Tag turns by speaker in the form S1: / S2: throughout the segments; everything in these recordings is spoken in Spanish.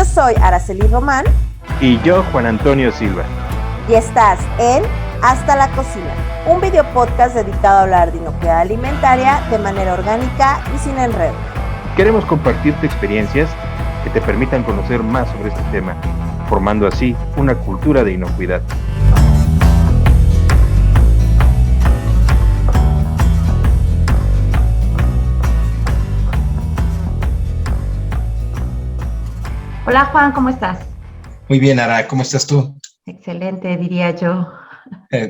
S1: Yo soy Araceli Román.
S2: Y yo, Juan Antonio Silva.
S1: Y estás en Hasta la Cocina, un video podcast dedicado a hablar de inocuidad alimentaria de manera orgánica y sin enredo.
S2: Queremos compartirte experiencias que te permitan conocer más sobre este tema, formando así una cultura de inocuidad.
S3: Hola Juan, ¿cómo estás?
S4: Muy bien, Ara, ¿cómo estás tú?
S3: Excelente, diría yo.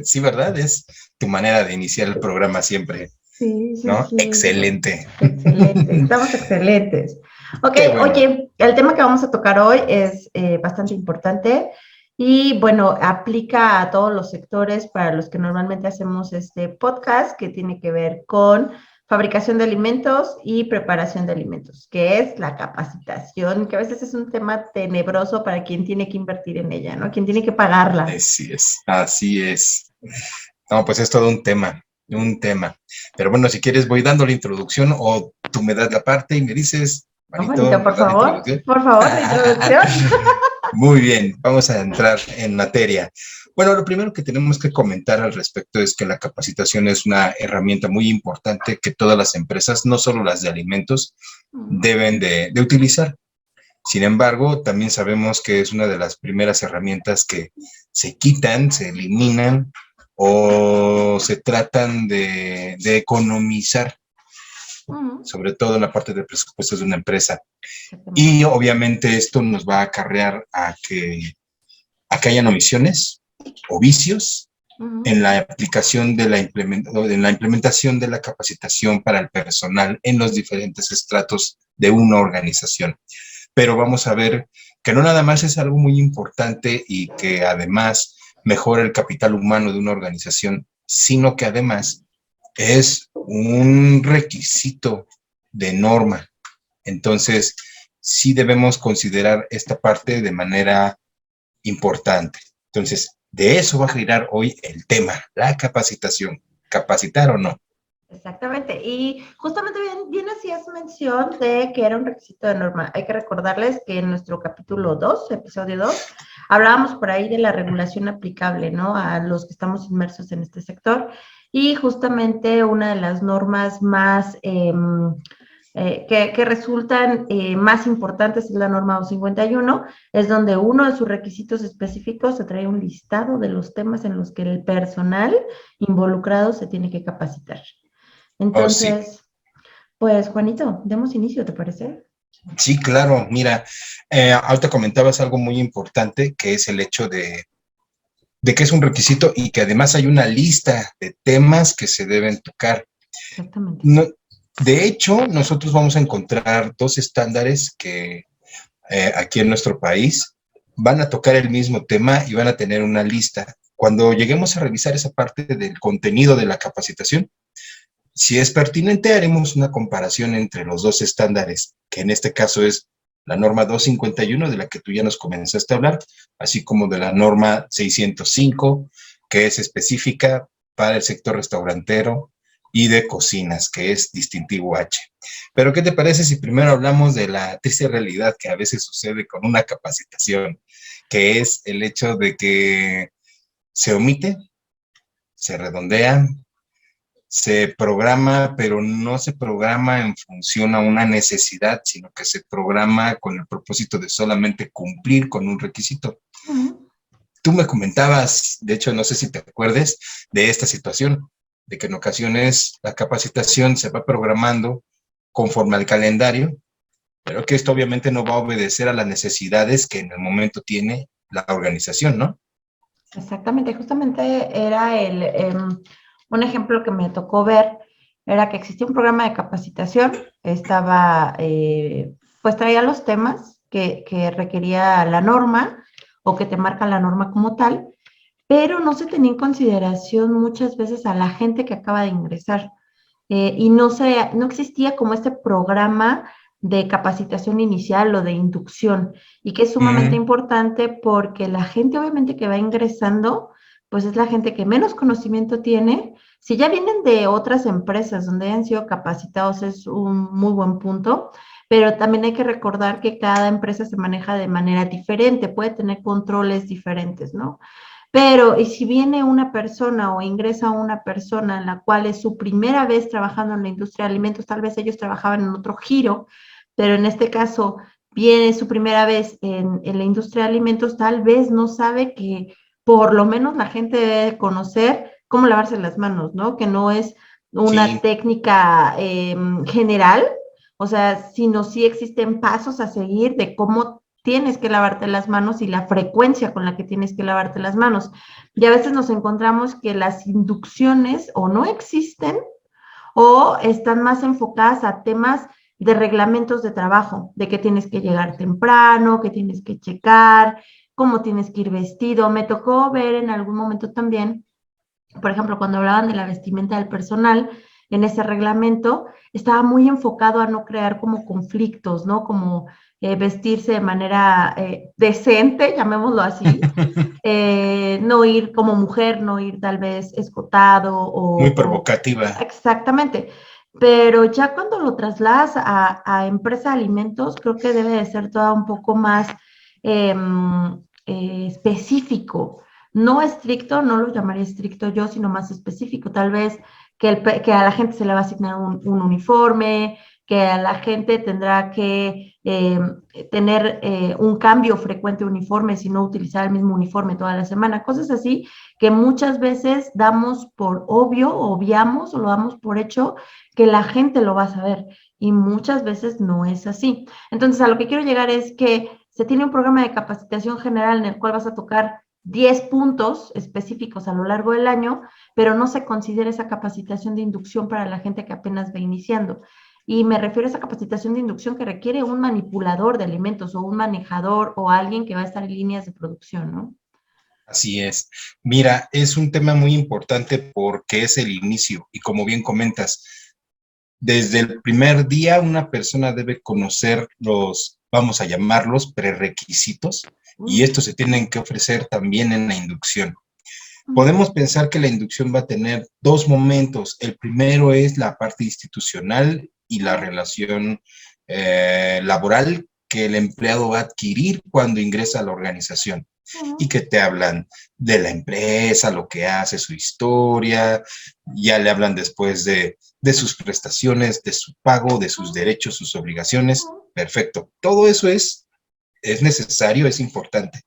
S4: Sí, ¿verdad? Es tu manera de iniciar el programa siempre,
S3: Sí.
S4: ¿no? Excelente.
S3: Excelente, estamos excelentes. Ok,
S4: Bueno.
S3: Oye, el tema que vamos a tocar hoy es bastante importante y bueno, aplica a todos los sectores para los que normalmente hacemos este podcast que tiene que ver con fabricación de alimentos y preparación de alimentos, que es la capacitación, que a veces es un tema tenebroso para quien tiene que invertir en ella, ¿no? Quien tiene que pagarla.
S4: Así es. No, pues es todo un tema. Pero bueno, si quieres voy dando la introducción o tú me das la parte y me dices,
S3: Juanito, por favor, la introducción.
S4: Muy bien, vamos a entrar en materia. Bueno, lo primero que tenemos que comentar al respecto es que la capacitación es una herramienta muy importante que todas las empresas, no solo las de alimentos, deben de utilizar. Sin embargo, también sabemos que es una de las primeras herramientas que se quitan, se eliminan o se tratan de economizar, sobre todo en la parte de presupuestos de una empresa. Y obviamente esto nos va a acarrear a que hayan omisiones o vicios en la aplicación de la implementación de la capacitación para el personal en los diferentes estratos de una organización. Pero vamos a ver que no nada más es algo muy importante y que además mejora el capital humano de una organización, sino que además es un requisito de norma. Entonces, sí debemos considerar esta parte de manera importante. Entonces, de eso va a girar hoy el tema, la capacitación. ¿Capacitar o no?
S3: Exactamente, y justamente bien hacías mención de que era un requisito de norma. Hay que recordarles que en nuestro capítulo 2, episodio 2, hablábamos por ahí de la regulación aplicable, ¿no? A los que estamos inmersos en este sector, y justamente una de las normas más que resultan más importantes es la norma 251, es donde uno de sus requisitos específicos se trae un listado de los temas en los que el personal involucrado se tiene que capacitar. Entonces, pues Juanito, demos inicio, ¿te parece?
S4: Sí, claro. Mira, ahorita comentabas algo muy importante, que es el hecho de que es un requisito y que además hay una lista de temas que se deben tocar.
S3: Exactamente.
S4: No, de hecho, nosotros vamos a encontrar dos estándares que aquí en nuestro país van a tocar el mismo tema y van a tener una lista. Cuando lleguemos a revisar esa parte del contenido de la capacitación, si es pertinente, haremos una comparación entre los dos estándares, que en este caso es la norma 251, de la que tú ya nos comenzaste a hablar, así como de la norma 605, que es específica para el sector restaurantero y de cocinas, que es distintivo H. Pero, ¿qué te parece si primero hablamos de la triste realidad que a veces sucede con una capacitación, que es el hecho de que se omite, se redondea, se programa, pero no se programa en función a una necesidad, sino que se programa con el propósito de solamente cumplir con un requisito. Tú me comentabas, de hecho, no sé si te acuerdes de esta situación, de que en ocasiones la capacitación se va programando conforme al calendario, pero que esto obviamente no va a obedecer a las necesidades que en el momento tiene la organización, ¿no?
S3: Exactamente, justamente era un ejemplo que me tocó ver, era que existía un programa de capacitación, estaba, pues traía los temas que requería la norma o que te marca la norma como tal, pero no se tenía en consideración muchas veces a la gente que acaba de ingresar y no existía como este programa de capacitación inicial o de inducción y que es sumamente importante porque la gente obviamente que va ingresando, pues es la gente que menos conocimiento tiene. Si ya vienen de otras empresas donde hayan sido capacitados es un muy buen punto, pero también hay que recordar que cada empresa se maneja de manera diferente, puede tener controles diferentes, ¿no? Pero, y si viene una persona o ingresa una persona en la cual es su primera vez trabajando en la industria de alimentos, tal vez ellos trabajaban en otro giro, pero en este caso viene su primera vez en la industria de alimentos, tal vez no sabe que por lo menos la gente debe conocer cómo lavarse las manos, ¿no? Que no es una
S4: Sí,
S3: técnica general, o sea, sino sí existen pasos a seguir de cómo tienes que lavarte las manos y la frecuencia con la que tienes que lavarte las manos. Y a veces nos encontramos que las inducciones o no existen o están más enfocadas a temas de reglamentos de trabajo, de que tienes que llegar temprano, que tienes que checar, cómo tienes que ir vestido. Me tocó ver en algún momento también, por ejemplo, cuando hablaban de la vestimenta del personal, en ese reglamento, estaba muy enfocado a no crear como conflictos, ¿no? Como vestirse de manera decente, llamémoslo así, no ir como mujer, no ir tal vez escotado
S4: muy
S3: o
S4: provocativa.
S3: exactamente. Pero ya cuando lo trasladas a empresa de alimentos, creo que debe de ser todo un poco más eh, específico. No estricto, no lo llamaría estricto yo, sino más específico. Tal vez que a la gente se le va a asignar un uniforme, que a la gente tendrá que tener un cambio frecuente de uniforme, si no utilizar el mismo uniforme toda la semana, cosas así que muchas veces damos por obvio, obviamos o lo damos por hecho que la gente lo va a saber y muchas veces no es así. Entonces, a lo que quiero llegar es que se tiene un programa de capacitación general en el cual vas a tocar 10 puntos específicos a lo largo del año, pero no se considera esa capacitación de inducción para la gente que apenas va iniciando. Y me refiero a esa capacitación de inducción que requiere un manipulador de alimentos o un manejador o alguien que va a estar en líneas de producción, ¿no?
S4: Así es. Mira, es un tema muy importante porque es el inicio y como bien comentas, desde el primer día una persona debe conocer los, vamos a llamarlos, prerequisitos y estos se tienen que ofrecer también en la inducción. Podemos pensar que la inducción va a tener dos momentos. El primero es la parte institucional y la relación laboral que el empleado va a adquirir cuando ingresa a la organización y que te hablan de la empresa, lo que hace, su historia, ya le hablan después de sus prestaciones, de su pago, de sus derechos, sus obligaciones. Perfecto. Todo eso es necesario, es importante.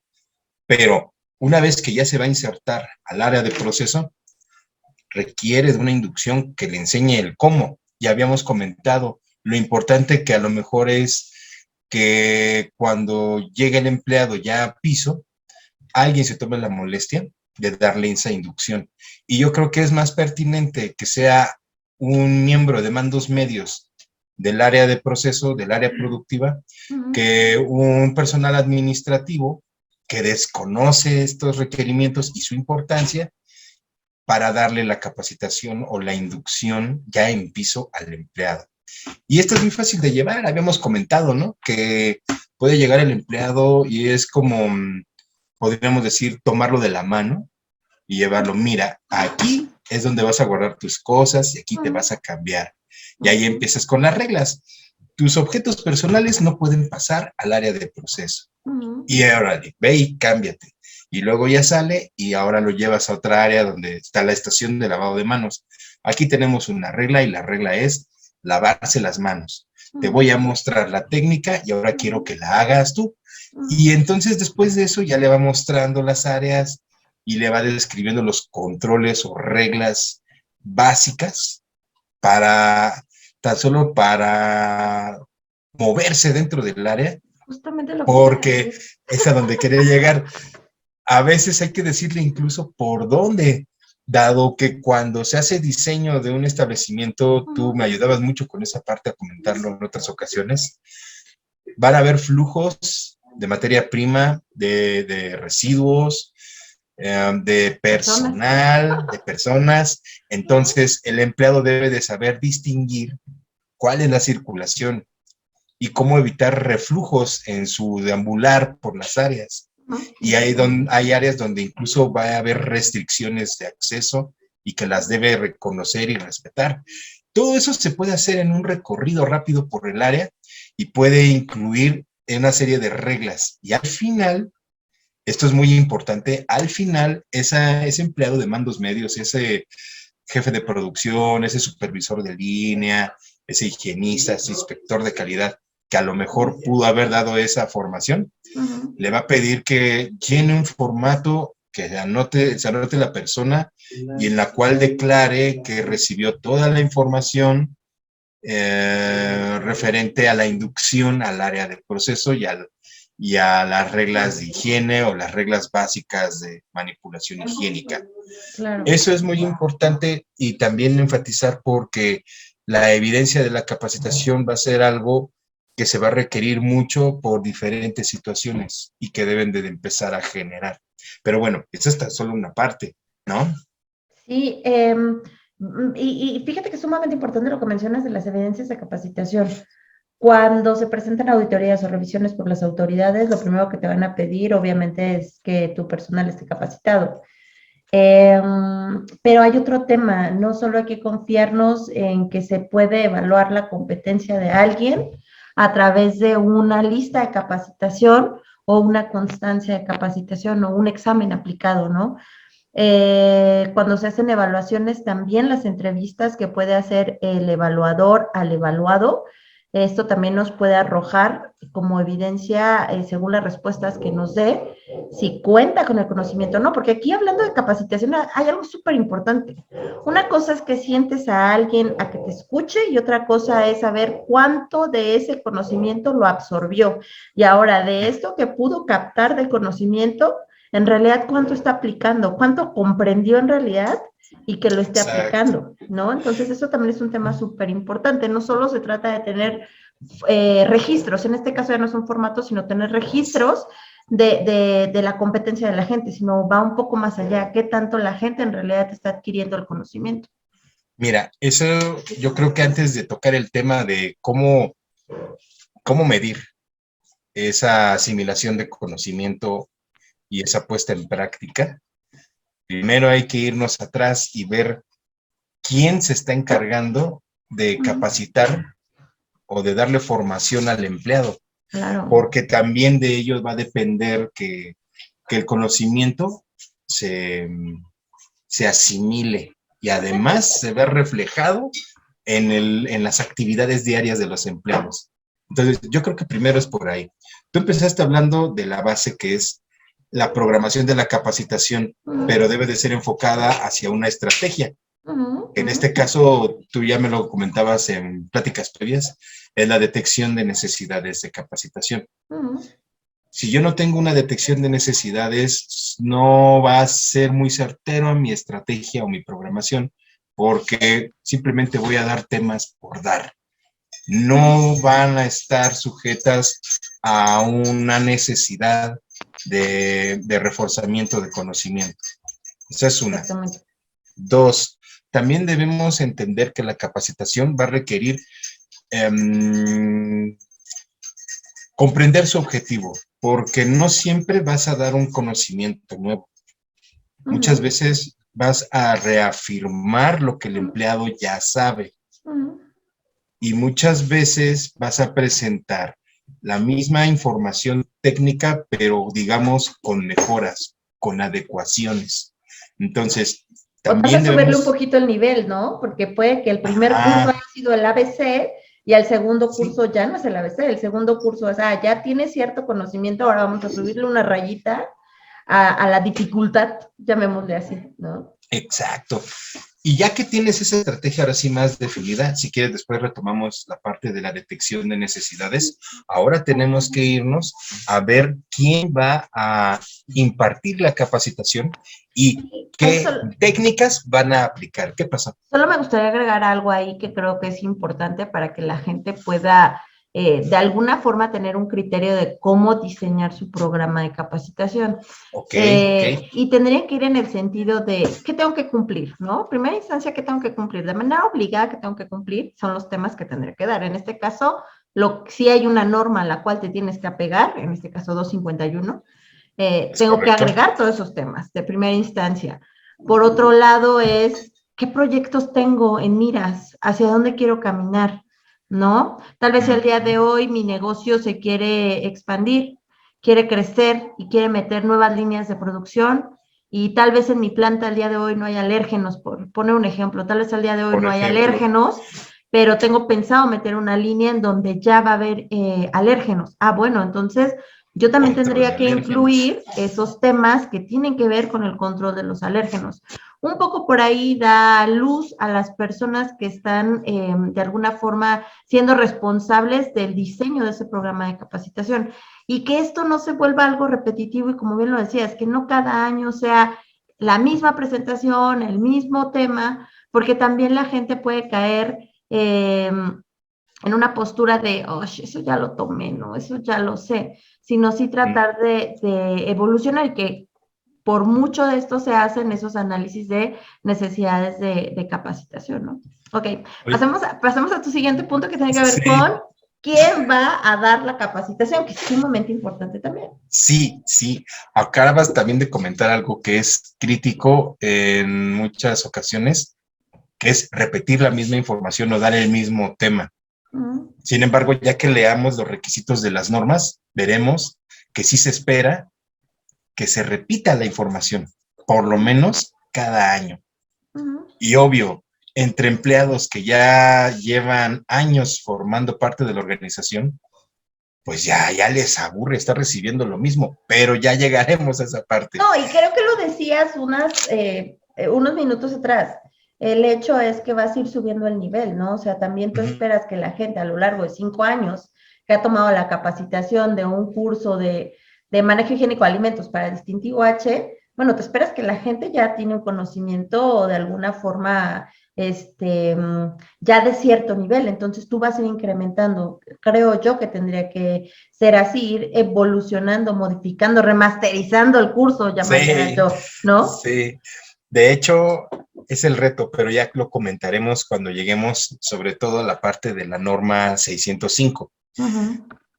S4: Pero una vez que ya se va a insertar al área de proceso, requiere de una inducción que le enseñe el cómo. Ya habíamos comentado lo importante que a lo mejor es que cuando llega el empleado ya a piso, alguien se tome la molestia de darle esa inducción. Y yo creo que es más pertinente que sea un miembro de mandos medios del área de proceso, del área productiva, que un personal administrativo que desconoce estos requerimientos y su importancia para darle la capacitación o la inducción ya en piso al empleado. Y esto es muy fácil de llevar, habíamos comentado, ¿no? Que puede llegar el empleado y es como, podríamos decir, tomarlo de la mano y llevarlo, mira, aquí es donde vas a guardar tus cosas y aquí te vas a cambiar. Y ahí empiezas con las reglas. Tus objetos personales no pueden pasar al área de proceso. Y ahora ve y cámbiate. Y luego ya sale y ahora lo llevas a otra área donde está la estación de lavado de manos. Aquí tenemos una regla y la regla es lavarse las manos. Te voy a mostrar la técnica y ahora quiero que la hagas tú. Y entonces después de eso ya le va mostrando las áreas y le va describiendo los controles o reglas básicas para, tan solo para moverse dentro del área,
S3: Justamente lo
S4: porque es a donde quería llegar. A veces hay que decirle incluso por dónde, dado que cuando se hace diseño de un establecimiento, tú me ayudabas mucho con esa parte a comentarlo en otras ocasiones, van a haber flujos de materia prima, de residuos, de personal, de personas. Entonces, el empleado debe de saber distinguir cuál es la circulación y cómo evitar reflujos en su deambular por las áreas. Y hay áreas donde incluso va a haber restricciones de acceso y que las debe reconocer y respetar. Todo eso se puede hacer en un recorrido rápido por el área y puede incluir una serie de reglas. Y al final, esto es muy importante, al final ese empleado de mandos medios, ese jefe de producción, ese supervisor de línea, ese higienista, ese inspector de calidad, que a lo mejor pudo haber dado esa formación, le va a pedir que llene un formato que se anote la persona y en la cual declare que recibió toda la información referente a la inducción al área del proceso y a las reglas de higiene o las reglas básicas de manipulación higiénica.
S3: Claro.
S4: Eso es muy importante y también enfatizar porque la evidencia de la capacitación va a ser algo que se va a requerir mucho por diferentes situaciones y que deben de empezar a generar. Pero bueno, esa es solo una parte, ¿no?
S3: Sí, y fíjate que es sumamente importante lo que mencionas de las evidencias de capacitación. Cuando se presentan auditorías o revisiones por las autoridades, lo primero que te van a pedir, obviamente, es que tu personal esté capacitado. Pero hay otro tema, no solo hay que confiarnos en que se puede evaluar la competencia de alguien a través de una lista de capacitación o una constancia de capacitación o un examen aplicado, ¿no? Cuando se hacen evaluaciones, también las entrevistas que puede hacer el evaluador al evaluado, esto también nos puede arrojar como evidencia, según las respuestas que nos dé, si cuenta con el conocimiento o no, porque aquí hablando de capacitación hay algo súper importante. Una cosa es que sientes a alguien a que te escuche y otra cosa es saber cuánto de ese conocimiento lo absorbió. Y ahora, de esto que pudo captar de conocimiento, en realidad, ¿cuánto está aplicando? ¿Cuánto comprendió en realidad y que lo esté aplicando? ¿No? Entonces, eso también es un tema súper importante. No solo se trata de tener registros, en este caso ya no son formatos, sino tener registros de la competencia de la gente, sino va un poco más allá. ¿Qué tanto la gente en realidad está adquiriendo el conocimiento?
S4: Mira, eso yo creo que antes de tocar el tema de cómo medir esa asimilación de conocimiento y esa puesta en práctica, primero hay que irnos atrás y ver quién se está encargando de capacitar o de darle formación al empleado.
S3: Claro.
S4: Porque también de ello va a depender que el conocimiento se asimile y además se ve reflejado en las actividades diarias de los empleados. Entonces, yo creo que primero es por ahí. Tú empezaste hablando de la base que es la programación de la capacitación, pero debe de ser enfocada hacia una estrategia. En este caso, tú ya me lo comentabas en pláticas previas, es la detección de necesidades de capacitación. Si yo no tengo una detección de necesidades, no va a ser muy certero mi estrategia o mi programación, porque simplemente voy a dar temas por dar. No van a estar sujetas a una necesidad de reforzamiento de conocimiento. Esa es una. Dos, también debemos entender que la capacitación va a requerir comprender su objetivo, porque no siempre vas a dar un conocimiento nuevo. Muchas veces vas a reafirmar lo que el empleado ya sabe. Y muchas veces vas a presentar la misma información técnica, pero digamos con mejoras, con adecuaciones. Entonces, también
S3: vas a subirle un poquito el nivel, ¿no? Porque puede que el primer curso haya sido el ABC y el segundo curso ya no es el ABC, el segundo curso es, ya tiene cierto conocimiento, ahora vamos a subirle una rayita a la dificultad, llamémosle así, ¿no?
S4: Exacto. Y ya que tienes esa estrategia ahora sí más definida, si quieres después retomamos la parte de la detección de necesidades, ahora tenemos que irnos a ver quién va a impartir la capacitación y qué técnicas van a aplicar. ¿Qué pasa?
S3: Solo me gustaría agregar algo ahí que creo que es importante para que la gente pueda de alguna forma tener un criterio de cómo diseñar su programa de capacitación.
S4: Okay.
S3: Y tendría que ir en el sentido de qué tengo que cumplir, ¿no? Primera instancia, ¿qué tengo que cumplir? De manera obligada, ¿qué tengo que cumplir? Son los temas que tendré que dar. En este caso, si hay una norma a la cual te tienes que apegar, en este caso 251, tengo que agregar todos esos temas de primera instancia. Por otro lado es, ¿qué proyectos tengo en miras? ¿Hacia dónde quiero caminar? ¿no? Tal vez el día de hoy mi negocio se quiere expandir, quiere crecer y quiere meter nuevas líneas de producción y tal vez en mi planta el día de hoy no hay alérgenos, por poner un ejemplo, tal vez el día de hoy
S4: Por
S3: no hay
S4: ejemplo.
S3: alérgenos, pero tengo pensado meter una línea en donde ya va a haber alérgenos. Ah, bueno, entonces yo también
S4: Control
S3: tendría
S4: de
S3: que
S4: alérgenos.
S3: incluir esos temas que tienen que ver con el control de los alérgenos. Un poco por ahí da luz a las personas que están de alguna forma siendo responsables del diseño de ese programa de capacitación y que esto no se vuelva algo repetitivo y como bien lo decías, que no cada año sea la misma presentación, el mismo tema, porque también la gente puede caer en una postura de, oh, eso ya lo tomé, no, eso ya lo sé, sino sí tratar de evolucionar y que por mucho de esto se hacen esos análisis de necesidades de capacitación, ¿no? Ok, pasamos a tu siguiente punto que tiene que ver
S4: Sí.
S3: con quién va a dar la capacitación, que es sumamente importante también.
S4: Sí, sí. Acabas también de comentar algo que es crítico en muchas ocasiones, que es repetir la misma información o dar el mismo tema. Sin embargo, ya que leamos los requisitos de las normas, veremos que sí se espera que se repita la información, por lo menos cada año. Y obvio, entre empleados que ya llevan años formando parte de la organización, pues ya les aburre estar recibiendo lo mismo, pero ya llegaremos a esa parte.
S3: No, y creo que lo decías unos minutos atrás. El hecho es que vas a ir subiendo el nivel, ¿no? O sea, también tú esperas que la gente a lo largo de 5 años que ha tomado la capacitación de un curso de manejo higiénico de alimentos para distintivo H, bueno, te esperas que la gente ya tiene un conocimiento de alguna forma ya de cierto nivel, entonces tú vas a ir incrementando. Creo yo que tendría que ser así, ir evolucionando, modificando, remasterizando el curso, llamaría yo, ¿no?
S4: Sí, de hecho es el reto, pero ya lo comentaremos cuando lleguemos sobre todo a la parte de la norma 605.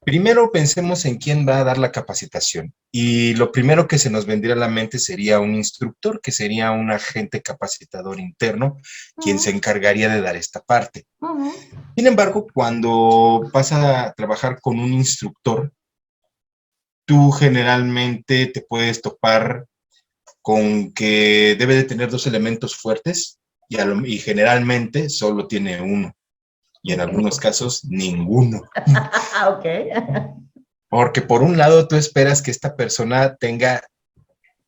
S4: Primero pensemos en quién va a dar la capacitación y lo primero que se nos vendría a la mente sería un instructor, que sería un agente capacitador interno, quien se encargaría de dar esta parte. Sin embargo, cuando vas a trabajar con un instructor, tú generalmente te puedes topar con que debe de tener 2 elementos fuertes y generalmente solo tiene uno. Y en algunos casos, ninguno.
S3: Ok.
S4: Porque por un lado, tú esperas que esta persona tenga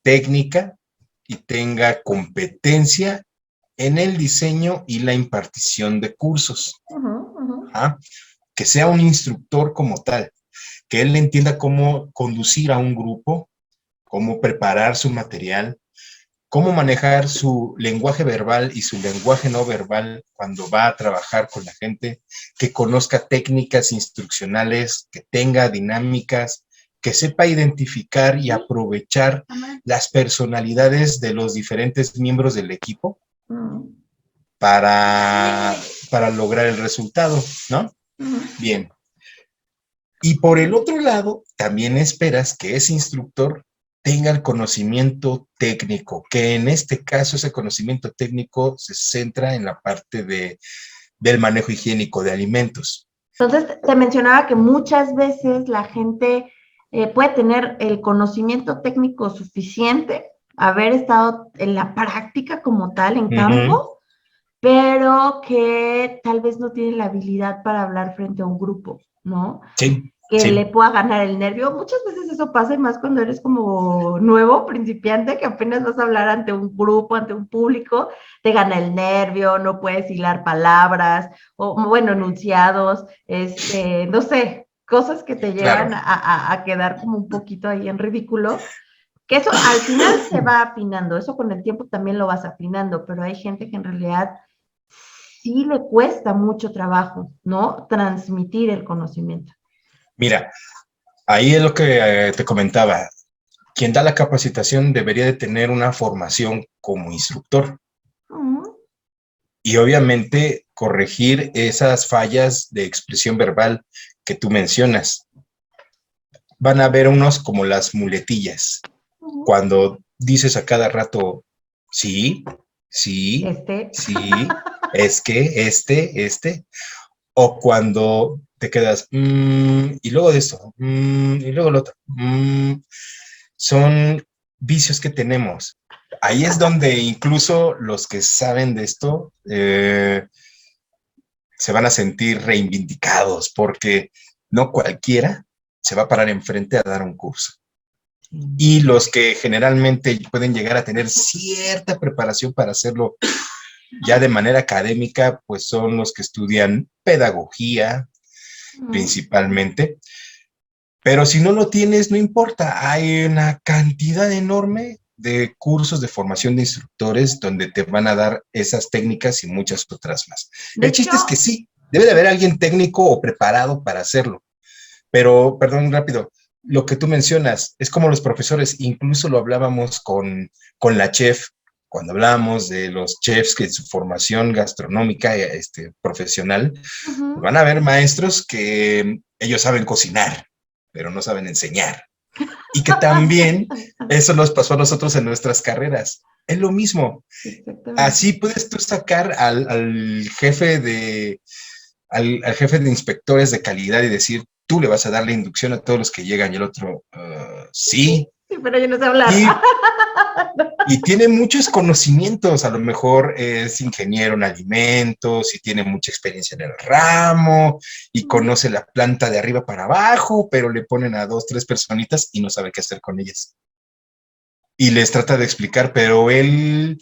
S4: técnica y tenga competencia en el diseño y la impartición de cursos. Que sea un instructor como tal, que él entienda cómo conducir a un grupo, cómo preparar su material, cómo manejar su lenguaje verbal y su lenguaje no verbal cuando va a trabajar con la gente, que conozca técnicas instruccionales, que tenga dinámicas, que sepa identificar y aprovechar las personalidades de los diferentes miembros del equipo para lograr el resultado, ¿no? Bien. Y por el otro lado, también esperas que ese instructor tenga el conocimiento técnico, que en este caso ese conocimiento técnico se centra en la parte del manejo higiénico de alimentos.
S3: Entonces, te mencionaba que muchas veces la gente puede tener el conocimiento técnico suficiente, haber estado en la práctica como tal, en campo, pero que tal vez no tiene la habilidad para hablar frente a un grupo, ¿no?
S4: Sí.
S3: Que le pueda ganar el nervio. Muchas veces eso pasa y más cuando eres como nuevo, principiante, que apenas vas a hablar ante un grupo, ante un público, te gana el nervio, no puedes hilar palabras, o bueno, enunciados, no sé, cosas que te llevan a quedar como un poquito ahí en ridículo, que eso al final se va afinando, eso con el tiempo también lo vas afinando, pero hay gente que en realidad sí le cuesta mucho trabajo, ¿no? Transmitir el conocimiento.
S4: Mira, ahí es lo que te comentaba. Quien da la capacitación debería de tener una formación como instructor. Y obviamente corregir esas fallas de expresión verbal que tú mencionas. Van a haber unos como las muletillas. Cuando dices a cada rato, sí, sí, sí, es que, o cuando te quedas, y luego de esto, y luego lo otro. Son vicios que tenemos. Ahí es donde incluso los que saben de esto se van a sentir reivindicados, porque no cualquiera se va a parar enfrente a dar un curso. Y los que generalmente pueden llegar a tener cierta preparación para hacerlo ya de manera académica, pues son los que estudian pedagogía principalmente. Pero si no lo tienes, no importa. Hay una cantidad enorme de cursos de formación de instructores donde te van a dar esas técnicas y muchas otras más. El chiste es que sí, debe de haber alguien técnico o preparado para hacerlo. Pero, perdón, rápido, lo que tú mencionas es como los profesores, incluso lo hablábamos con la chef, cuando hablábamos de los chefs que su formación gastronómica profesional, van a haber maestros que ellos saben cocinar, pero no saben enseñar. Y que también eso nos pasó a nosotros en nuestras carreras. Es lo mismo. Así puedes tú sacar al jefe de inspectores de calidad y decir, tú le vas a dar la inducción a todos los que llegan, y el otro, sí.
S3: Sí, pero yo no sé hablar.
S4: Y tiene muchos conocimientos, a lo mejor es ingeniero en alimentos y tiene mucha experiencia en el ramo y conoce la planta de arriba para abajo, pero le ponen a 2, 3 personitas y no sabe qué hacer con ellas. Y les trata de explicar, pero él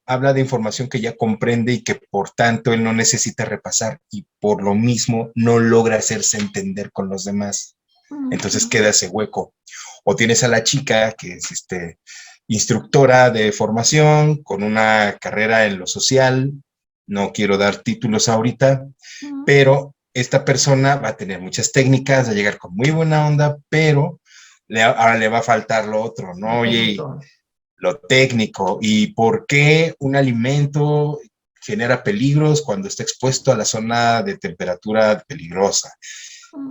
S4: habla de información que ya comprende y que por tanto él no necesita repasar y por lo mismo no logra hacerse entender con los demás. Entonces queda ese hueco. O tienes a la chica que es instructora de formación con una carrera en lo social, no quiero dar títulos ahorita, pero esta persona va a tener muchas técnicas, va a llegar con muy buena onda, pero ahora le va a faltar lo otro, ¿no? Oye, lo técnico, y por qué un alimento genera peligros cuando está expuesto a la zona de temperatura peligrosa.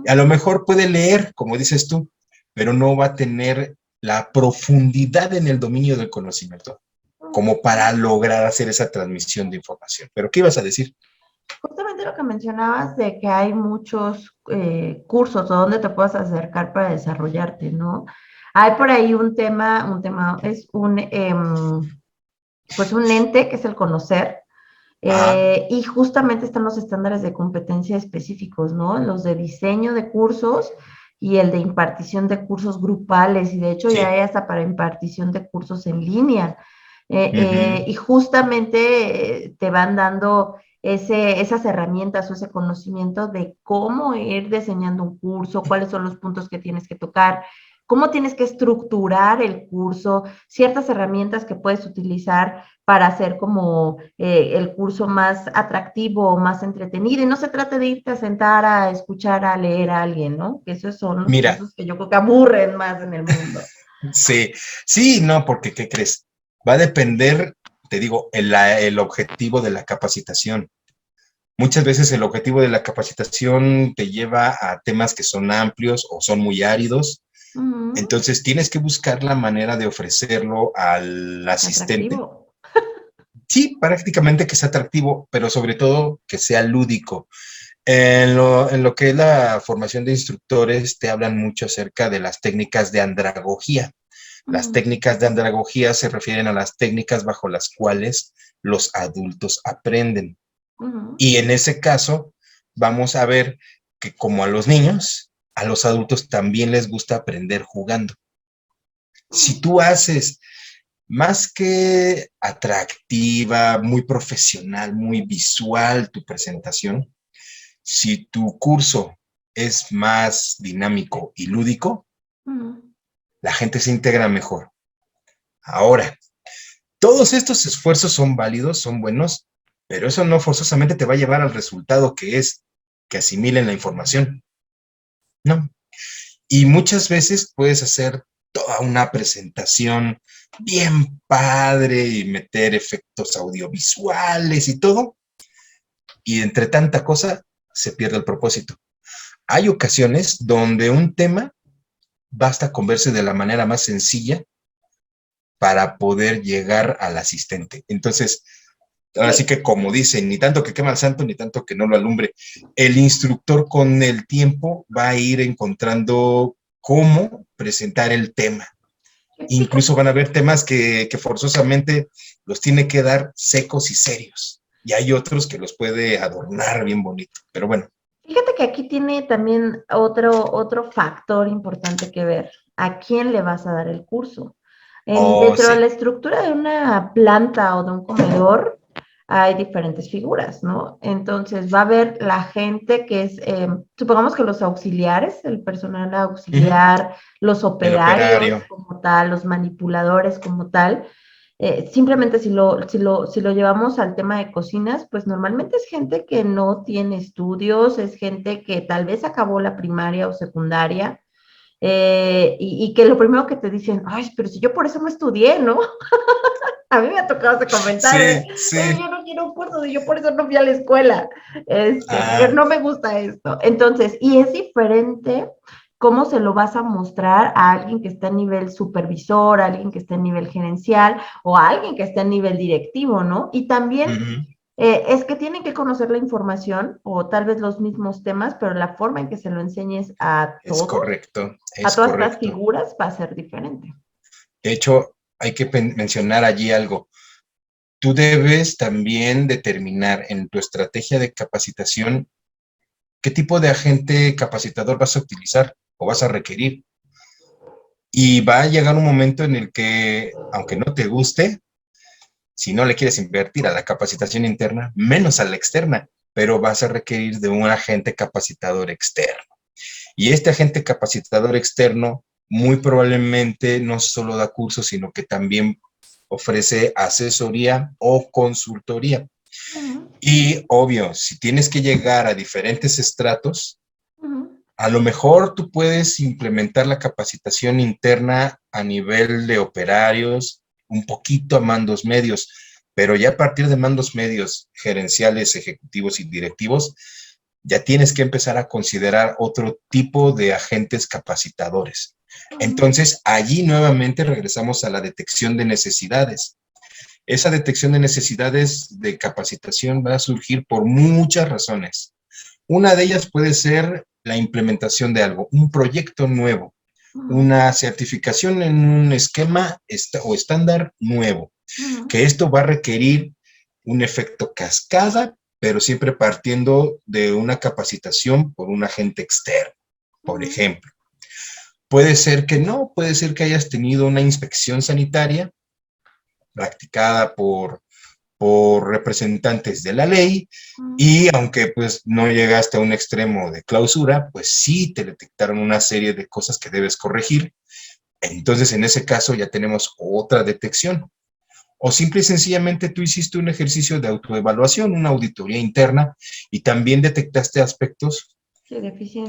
S4: A lo mejor puede leer, como dices tú, pero no va a tener la profundidad en el dominio del conocimiento como para lograr hacer esa transmisión de información. ¿Pero qué ibas a decir?
S3: Justamente lo que mencionabas de que hay muchos cursos o donde te puedas acercar para desarrollarte, ¿no? Hay por ahí un tema es pues un ente que es el conocer, y justamente están los estándares de competencia específicos, ¿no? Los de diseño de cursos y el de impartición de cursos grupales, y de hecho ya hay hasta para impartición de cursos en línea. Y justamente te van dando esas herramientas o ese conocimiento de cómo ir diseñando un curso, cuáles son los puntos que tienes que tocar, cómo tienes que estructurar el curso, ciertas herramientas que puedes utilizar para hacer como el curso más atractivo, más entretenido. Y no se trata de irte a sentar a escuchar, a leer a alguien, ¿no? Que esos son los cursos que yo creo que aburren más en el mundo.
S4: Sí, no, porque ¿qué crees? Va a depender, te digo, el objetivo de la capacitación. Muchas veces el objetivo de la capacitación te lleva a temas que son amplios o son muy áridos. Entonces tienes que buscar la manera de ofrecerlo al asistente. Atractivo. Sí, prácticamente que sea atractivo, pero sobre todo que sea lúdico. En lo que es la formación de instructores, te hablan mucho acerca de las técnicas de andragogía. Las técnicas de andragogía se refieren a las técnicas bajo las cuales los adultos aprenden. Y en ese caso, vamos a ver que como a los niños, a los adultos también les gusta aprender jugando. Si tú haces más que atractiva, muy profesional, muy visual tu presentación, si tu curso es más dinámico y lúdico, la gente se integra mejor. Ahora, todos estos esfuerzos son válidos, son buenos, pero eso no forzosamente te va a llevar al resultado que es que asimilen la información. No. Y muchas veces puedes hacer toda una presentación bien padre y meter efectos audiovisuales y todo, y entre tanta cosa se pierde el propósito. Hay ocasiones donde un tema basta con verse de la manera más sencilla para poder llegar al asistente. Entonces, Así que como dicen, ni tanto que quema al santo, ni tanto que no lo alumbre. El instructor con el tiempo va a ir encontrando cómo presentar el tema. Incluso van a haber temas que forzosamente los tiene que dar secos y serios. Y hay otros que los puede adornar bien bonito. Pero bueno.
S3: Fíjate que aquí tiene también otro factor importante que ver. ¿A quién le vas a dar el curso? Dentro de la estructura de una planta o de un comedor hay diferentes figuras, ¿no? Entonces va a haber la gente que es, supongamos que los auxiliares, el personal auxiliar, los operarios como tal, los manipuladores como tal. Simplemente si lo llevamos al tema de cocinas, pues normalmente es gente que no tiene estudios, es gente que tal vez acabó la primaria o secundaria, y que lo primero que te dicen, ay, pero si yo por eso no estudié, ¿no? A mí me ha tocado ese comentario, yo no quiero un curso, yo por eso no fui a la escuela, porque no me gusta esto. Entonces, y es diferente cómo se lo vas a mostrar a alguien que está a nivel supervisor, a alguien que está a nivel gerencial, o a alguien que está a nivel directivo, ¿no? Y también es que tienen que conocer la información, o tal vez los mismos temas, pero la forma en que se lo enseñes a todos,
S4: es correcto,
S3: a todas las figuras, va a ser diferente.
S4: De hecho, hay que mencionar allí algo. Tú debes también determinar en tu estrategia de capacitación qué tipo de agente capacitador vas a utilizar o vas a requerir. Y va a llegar un momento en el que, aunque no te guste, si no le quieres invertir a la capacitación interna, menos a la externa, pero vas a requerir de un agente capacitador externo. Y este agente capacitador externo muy probablemente no solo da cursos, sino que también ofrece asesoría o consultoría. Y obvio, si tienes que llegar a diferentes estratos, a lo mejor tú puedes implementar la capacitación interna a nivel de operarios, un poquito a mandos medios, pero ya a partir de mandos medios gerenciales, ejecutivos y directivos, ya tienes que empezar a considerar otro tipo de agentes capacitadores. Entonces, allí nuevamente regresamos a la detección de necesidades. Esa detección de necesidades de capacitación va a surgir por muchas razones. Una de ellas puede ser la implementación de algo, un proyecto nuevo, una certificación en un esquema o estándar nuevo, que esto va a requerir un efecto cascada, pero siempre partiendo de una capacitación por un agente externo, por ejemplo. Puede ser que no, puede ser que hayas tenido una inspección sanitaria practicada por representantes de la ley, y aunque pues no llegaste a un extremo de clausura, pues sí te detectaron una serie de cosas que debes corregir. Entonces, en ese caso ya tenemos otra detección. O simple y sencillamente tú hiciste un ejercicio de autoevaluación, una auditoría interna, y también detectaste aspectos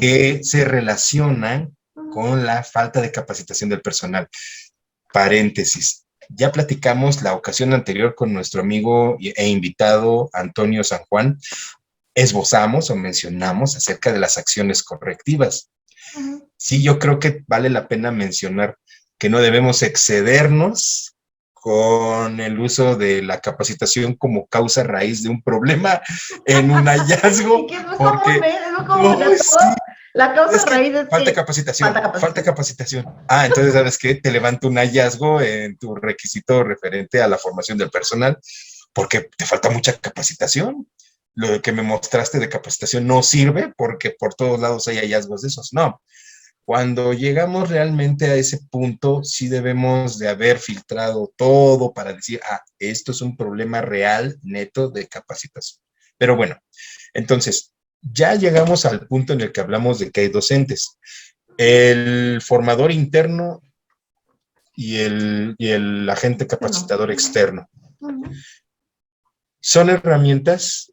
S4: que se relacionan con la falta de capacitación del personal. Paréntesis. Ya platicamos la ocasión anterior con nuestro amigo e invitado Antonio San Juan. Esbozamos o mencionamos acerca de las acciones correctivas. Sí, yo creo que vale la pena mencionar que no debemos excedernos con el uso de la capacitación como causa raíz de un problema en un hallazgo. Porque
S3: la causa raíz es
S4: falta capacitación. Entonces, ¿sabes qué? Te levanto un hallazgo en tu requisito referente a la formación del personal, porque te falta mucha capacitación. Lo que me mostraste de capacitación no sirve porque por todos lados hay hallazgos de esos. No. Cuando llegamos realmente a ese punto, sí debemos de haber filtrado todo para decir, esto es un problema real, neto de capacitación. Pero bueno, entonces, ya llegamos al punto en el que hablamos de que hay docentes. El formador interno y el agente capacitador externo. Son herramientas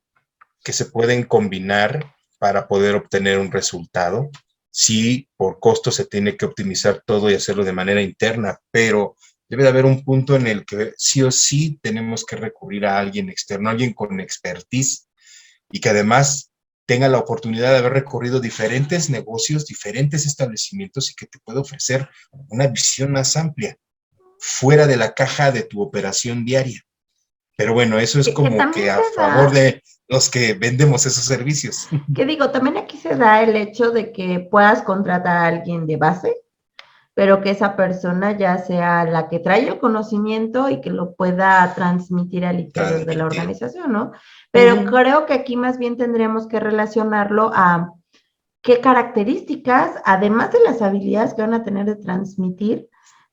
S4: que se pueden combinar para poder obtener un resultado. Sí, por costo se tiene que optimizar todo y hacerlo de manera interna, pero debe de haber un punto en el que sí o sí tenemos que recurrir a alguien externo, alguien con expertise y que además tenga la oportunidad de haber recorrido diferentes negocios, diferentes establecimientos y que te pueda ofrecer una visión más amplia, fuera de la caja de tu operación diaria. Pero bueno, eso es
S3: Que
S4: como
S3: también
S4: que a
S3: se da.
S4: favor de los que vendemos esos servicios.
S3: Que digo, también aquí se da el hecho de que puedas contratar a alguien de base, pero que esa persona ya sea la que trae el conocimiento y que lo pueda transmitir al interior de la
S4: Transmitir.
S3: organización, ¿no? Pero creo que aquí más bien tendríamos que relacionarlo a qué características, además de las habilidades que van a tener de transmitir,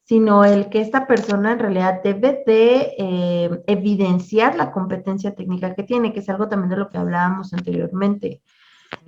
S3: sino el que esta persona en realidad debe de evidenciar la competencia técnica que tiene, que es algo también de lo que hablábamos anteriormente.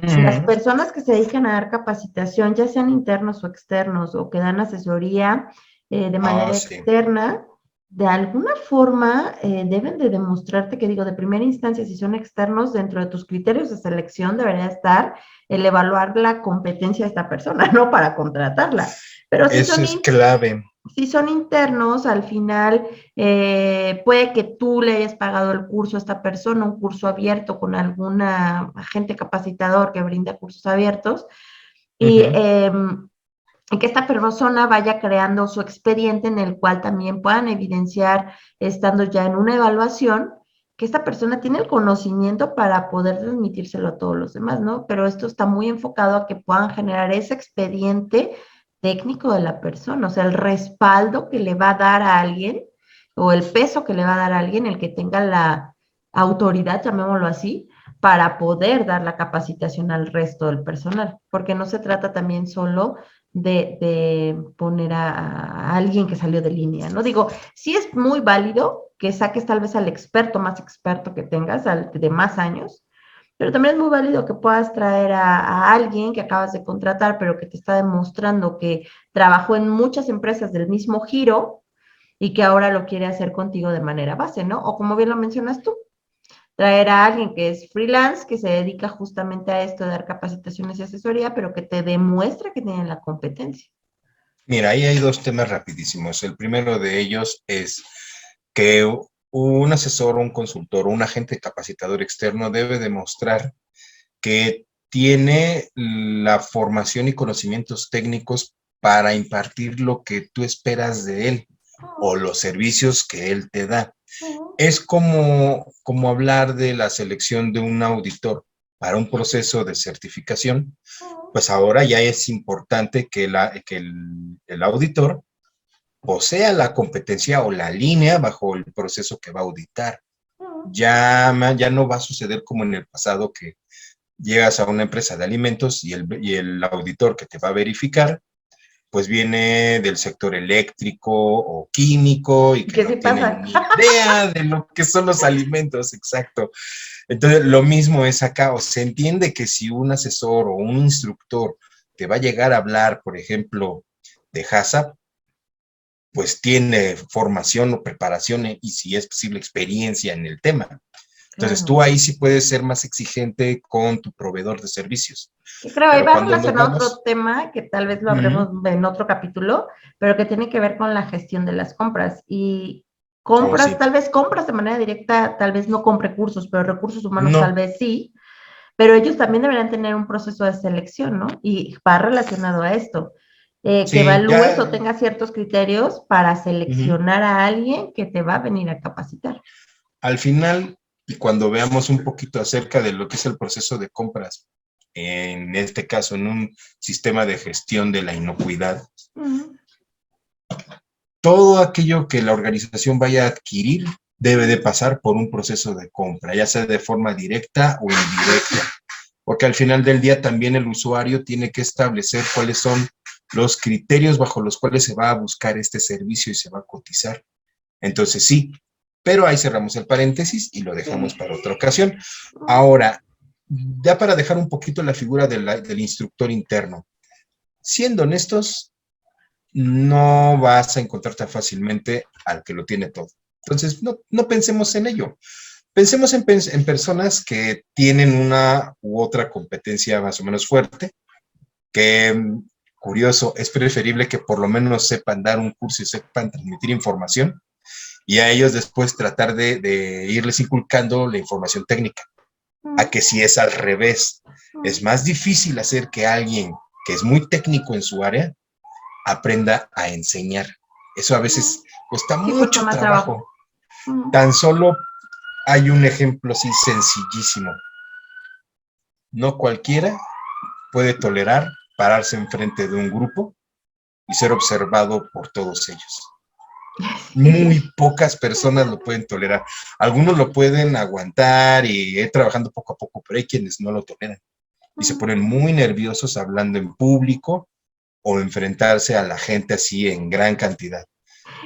S3: Las personas que se dedican a dar capacitación, ya sean internos o externos, o que dan asesoría de manera externa, de alguna forma deben de demostrarte que, digo, de primera instancia, si son externos, dentro de tus criterios de selección debería estar el evaluar la competencia de esta persona, no para contratarla. Pero si
S4: Eso es clave.
S3: Si son internos, al final puede que tú le hayas pagado el curso a esta persona, un curso abierto con alguna agente capacitador que brinda cursos abiertos, y que esta persona vaya creando su expediente en el cual también puedan evidenciar, estando ya en una evaluación, que esta persona tiene el conocimiento para poder transmitírselo a todos los demás, ¿no? Pero esto está muy enfocado a que puedan generar ese expediente técnico de la persona, o sea, el respaldo que le va a dar a alguien o el peso que le va a dar a alguien, el que tenga la autoridad, llamémoslo así, para poder dar la capacitación al resto del personal, porque no se trata también solo de poner a alguien que salió de línea, ¿no? Digo, sí es muy válido que saques tal vez al experto más experto que tengas, al de más años, pero también es muy válido que puedas traer a alguien que acabas de contratar, pero que te está demostrando que trabajó en muchas empresas del mismo giro y que ahora lo quiere hacer contigo de manera base, ¿no? O como bien lo mencionas tú, traer a alguien que es freelance, que se dedica justamente a esto de dar capacitaciones y asesoría, pero que te demuestra que tienen la competencia.
S4: Mira, ahí hay dos temas rapidísimos. El primero de ellos es que un asesor, un consultor, un agente capacitador externo debe demostrar que tiene la formación y conocimientos técnicos para impartir lo que tú esperas de él o los servicios que él te da. Es como hablar de la selección de un auditor para un proceso de certificación. Pues ahora ya es importante que el auditor posea la competencia o la línea bajo el proceso que va a auditar. Ya no va a suceder como en el pasado, que llegas a una empresa de alimentos y el auditor que te va a verificar, pues viene del sector eléctrico o químico y que no tiene ni idea de lo que son los alimentos, exacto. Entonces, lo mismo es acá, o se entiende que si un asesor o un instructor te va a llegar a hablar, por ejemplo, de HACCP, pues tiene formación o preparación y, si es posible, experiencia en el tema. Entonces, tú ahí sí puedes ser más exigente con tu proveedor de servicios.
S3: Y creo que va relacionado a otro tema que tal vez lo hablemos en otro capítulo, pero que tiene que ver con la gestión de las compras. Y compras, tal vez compras de manera directa, tal vez no con recursos, pero recursos humanos tal vez sí. Pero ellos también deberían tener un proceso de selección, ¿no? Y va relacionado a esto. Que evalúes o tengas ciertos criterios para seleccionar a alguien que te va a venir a capacitar.
S4: Al final, y cuando veamos un poquito acerca de lo que es el proceso de compras, en este caso, en un sistema de gestión de la inocuidad, todo aquello que la organización vaya a adquirir debe de pasar por un proceso de compra, ya sea de forma directa o indirecta, porque al final del día también el usuario tiene que establecer cuáles son los criterios bajo los cuales se va a buscar este servicio y se va a cotizar. Entonces sí, pero ahí cerramos el paréntesis y lo dejamos para otra ocasión. Ahora, ya para dejar un poquito la figura del instructor interno, siendo honestos, no vas a encontrar tan fácilmente al que lo tiene todo. Entonces, no pensemos en ello. Pensemos en personas que tienen una u otra competencia más o menos fuerte, que, curioso, es preferible que por lo menos sepan dar un curso y sepan transmitir información, y a ellos después tratar de irles inculcando la información técnica. A que si es al revés, es más difícil hacer que alguien que es muy técnico en su área aprenda a enseñar. Eso a veces cuesta mucho trabajo. Tan solo hay un ejemplo así sencillísimo. No cualquiera puede tolerar pararse enfrente de un grupo y ser observado por todos ellos. Muy pocas personas lo pueden tolerar. Algunos lo pueden aguantar y ir trabajando poco a poco, pero hay quienes no lo toleran y se ponen muy nerviosos hablando en público o enfrentarse a la gente así en gran cantidad.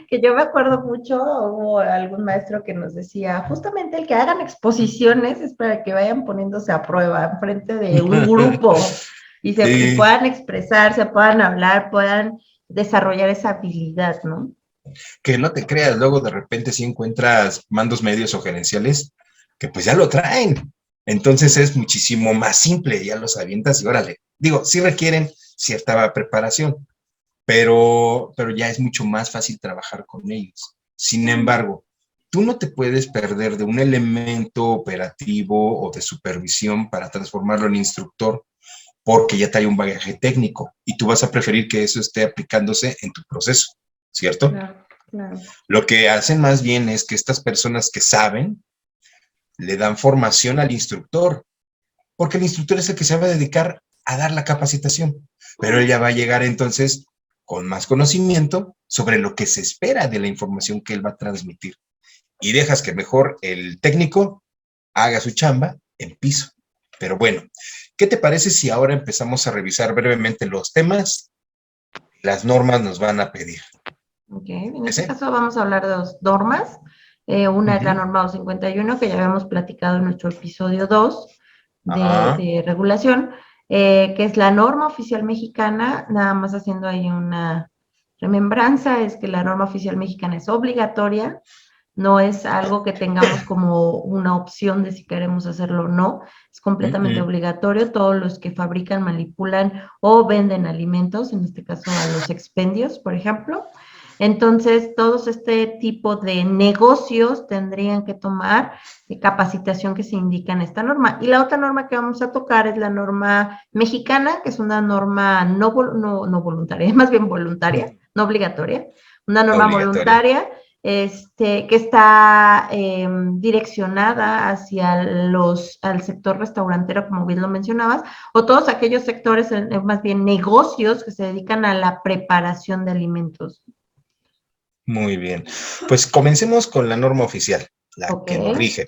S3: Que yo me acuerdo mucho, hubo algún maestro que nos decía, justamente el que hagan exposiciones es para que vayan poniéndose a prueba en frente de un grupo y
S4: Sí.
S3: puedan expresarse, puedan hablar, puedan desarrollar esa habilidad, ¿no?
S4: Que no te creas, luego de repente si encuentras mandos medios o gerenciales que pues ya lo traen. Entonces es muchísimo más simple, ya los avientas y órale. Digo, sí requieren cierta preparación, pero ya es mucho más fácil trabajar con ellos. Sin embargo, tú no te puedes perder de un elemento operativo o de supervisión para transformarlo en instructor porque ya trae un bagaje técnico y tú vas a preferir que eso esté aplicándose en tu proceso, ¿cierto?
S3: Claro, claro.
S4: Lo que hacen más bien es que estas personas que saben le dan formación al instructor, porque el instructor es el que se va a dedicar a dar la capacitación, pero él ya va a llegar entonces con más conocimiento sobre lo que se espera de la información que él va a transmitir. Y dejas que mejor el técnico haga su chamba en piso. Pero bueno, ¿qué te parece si ahora empezamos a revisar brevemente los temas? Las normas nos van a pedir.
S3: Ok, en este caso vamos a hablar de dos normas. Una es la norma 251, que ya habíamos platicado en nuestro episodio 2 de regulación, que es la norma oficial mexicana. Nada más haciendo ahí una remembranza, es que la norma oficial mexicana es obligatoria, no es algo que tengamos como una opción de si queremos hacerlo o no, es completamente obligatorio. Todos los que fabrican, manipulan o venden alimentos, en este caso a los expendios, por ejemplo. Entonces, todos este tipo de negocios tendrían que tomar capacitación que se indica en esta norma. Y la otra norma que vamos a tocar es la norma mexicana, que es una norma no voluntaria, más bien voluntaria, no obligatoria, una norma voluntaria que está direccionada hacia al sector restaurantero, como bien lo mencionabas, o todos aquellos sectores, más bien negocios, que se dedican a la preparación de alimentos.
S4: Muy bien. Pues comencemos con la norma oficial, la que nos rige.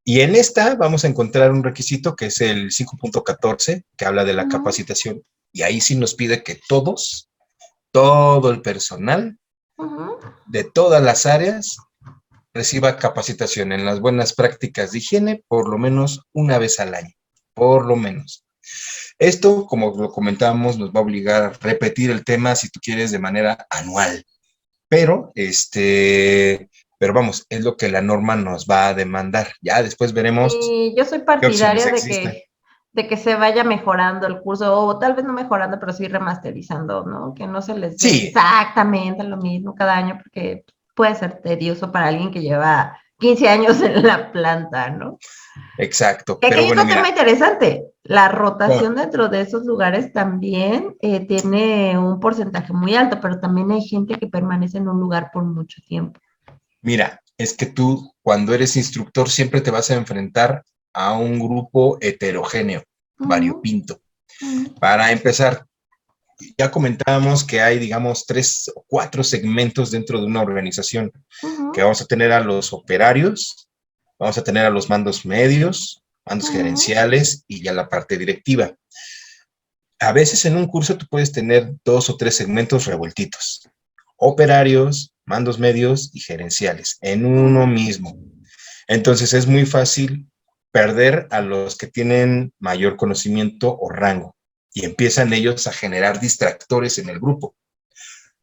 S4: Y en esta vamos a encontrar un requisito que es el 5.14, que habla de la capacitación. Y ahí sí nos pide que todo el personal de todas las áreas reciba capacitación en las buenas prácticas de higiene por lo menos una vez al año, por lo menos. Esto, como lo comentábamos, nos va a obligar a repetir el tema, si tú quieres, de manera anual. Pero vamos, es lo que la norma nos va a demandar. Ya después veremos.
S3: Yo soy partidaria de que se vaya mejorando el curso, o tal vez no mejorando, pero sí remasterizando, ¿no? Que no se les dé exactamente lo mismo cada año, porque puede ser tedioso para alguien que lleva 15 años en la planta, ¿no?
S4: Exacto.
S3: Que aquí hay un tema interesante. La rotación dentro de esos lugares también tiene un porcentaje muy alto, pero también hay gente que permanece en un lugar por mucho tiempo.
S4: Mira, es que tú, cuando eres instructor, siempre te vas a enfrentar a un grupo heterogéneo, variopinto. Para empezar, ya comentábamos que hay, digamos, 3 o 4 segmentos dentro de una organización, que vamos a tener a los operarios, vamos a tener a los mandos medios, mandos gerenciales y ya la parte directiva. A veces en un curso tú puedes tener 2 o 3 segmentos revueltitos, operarios, mandos medios y gerenciales, en uno mismo. Entonces es muy fácil perder a los que tienen mayor conocimiento o rango y empiezan ellos a generar distractores en el grupo.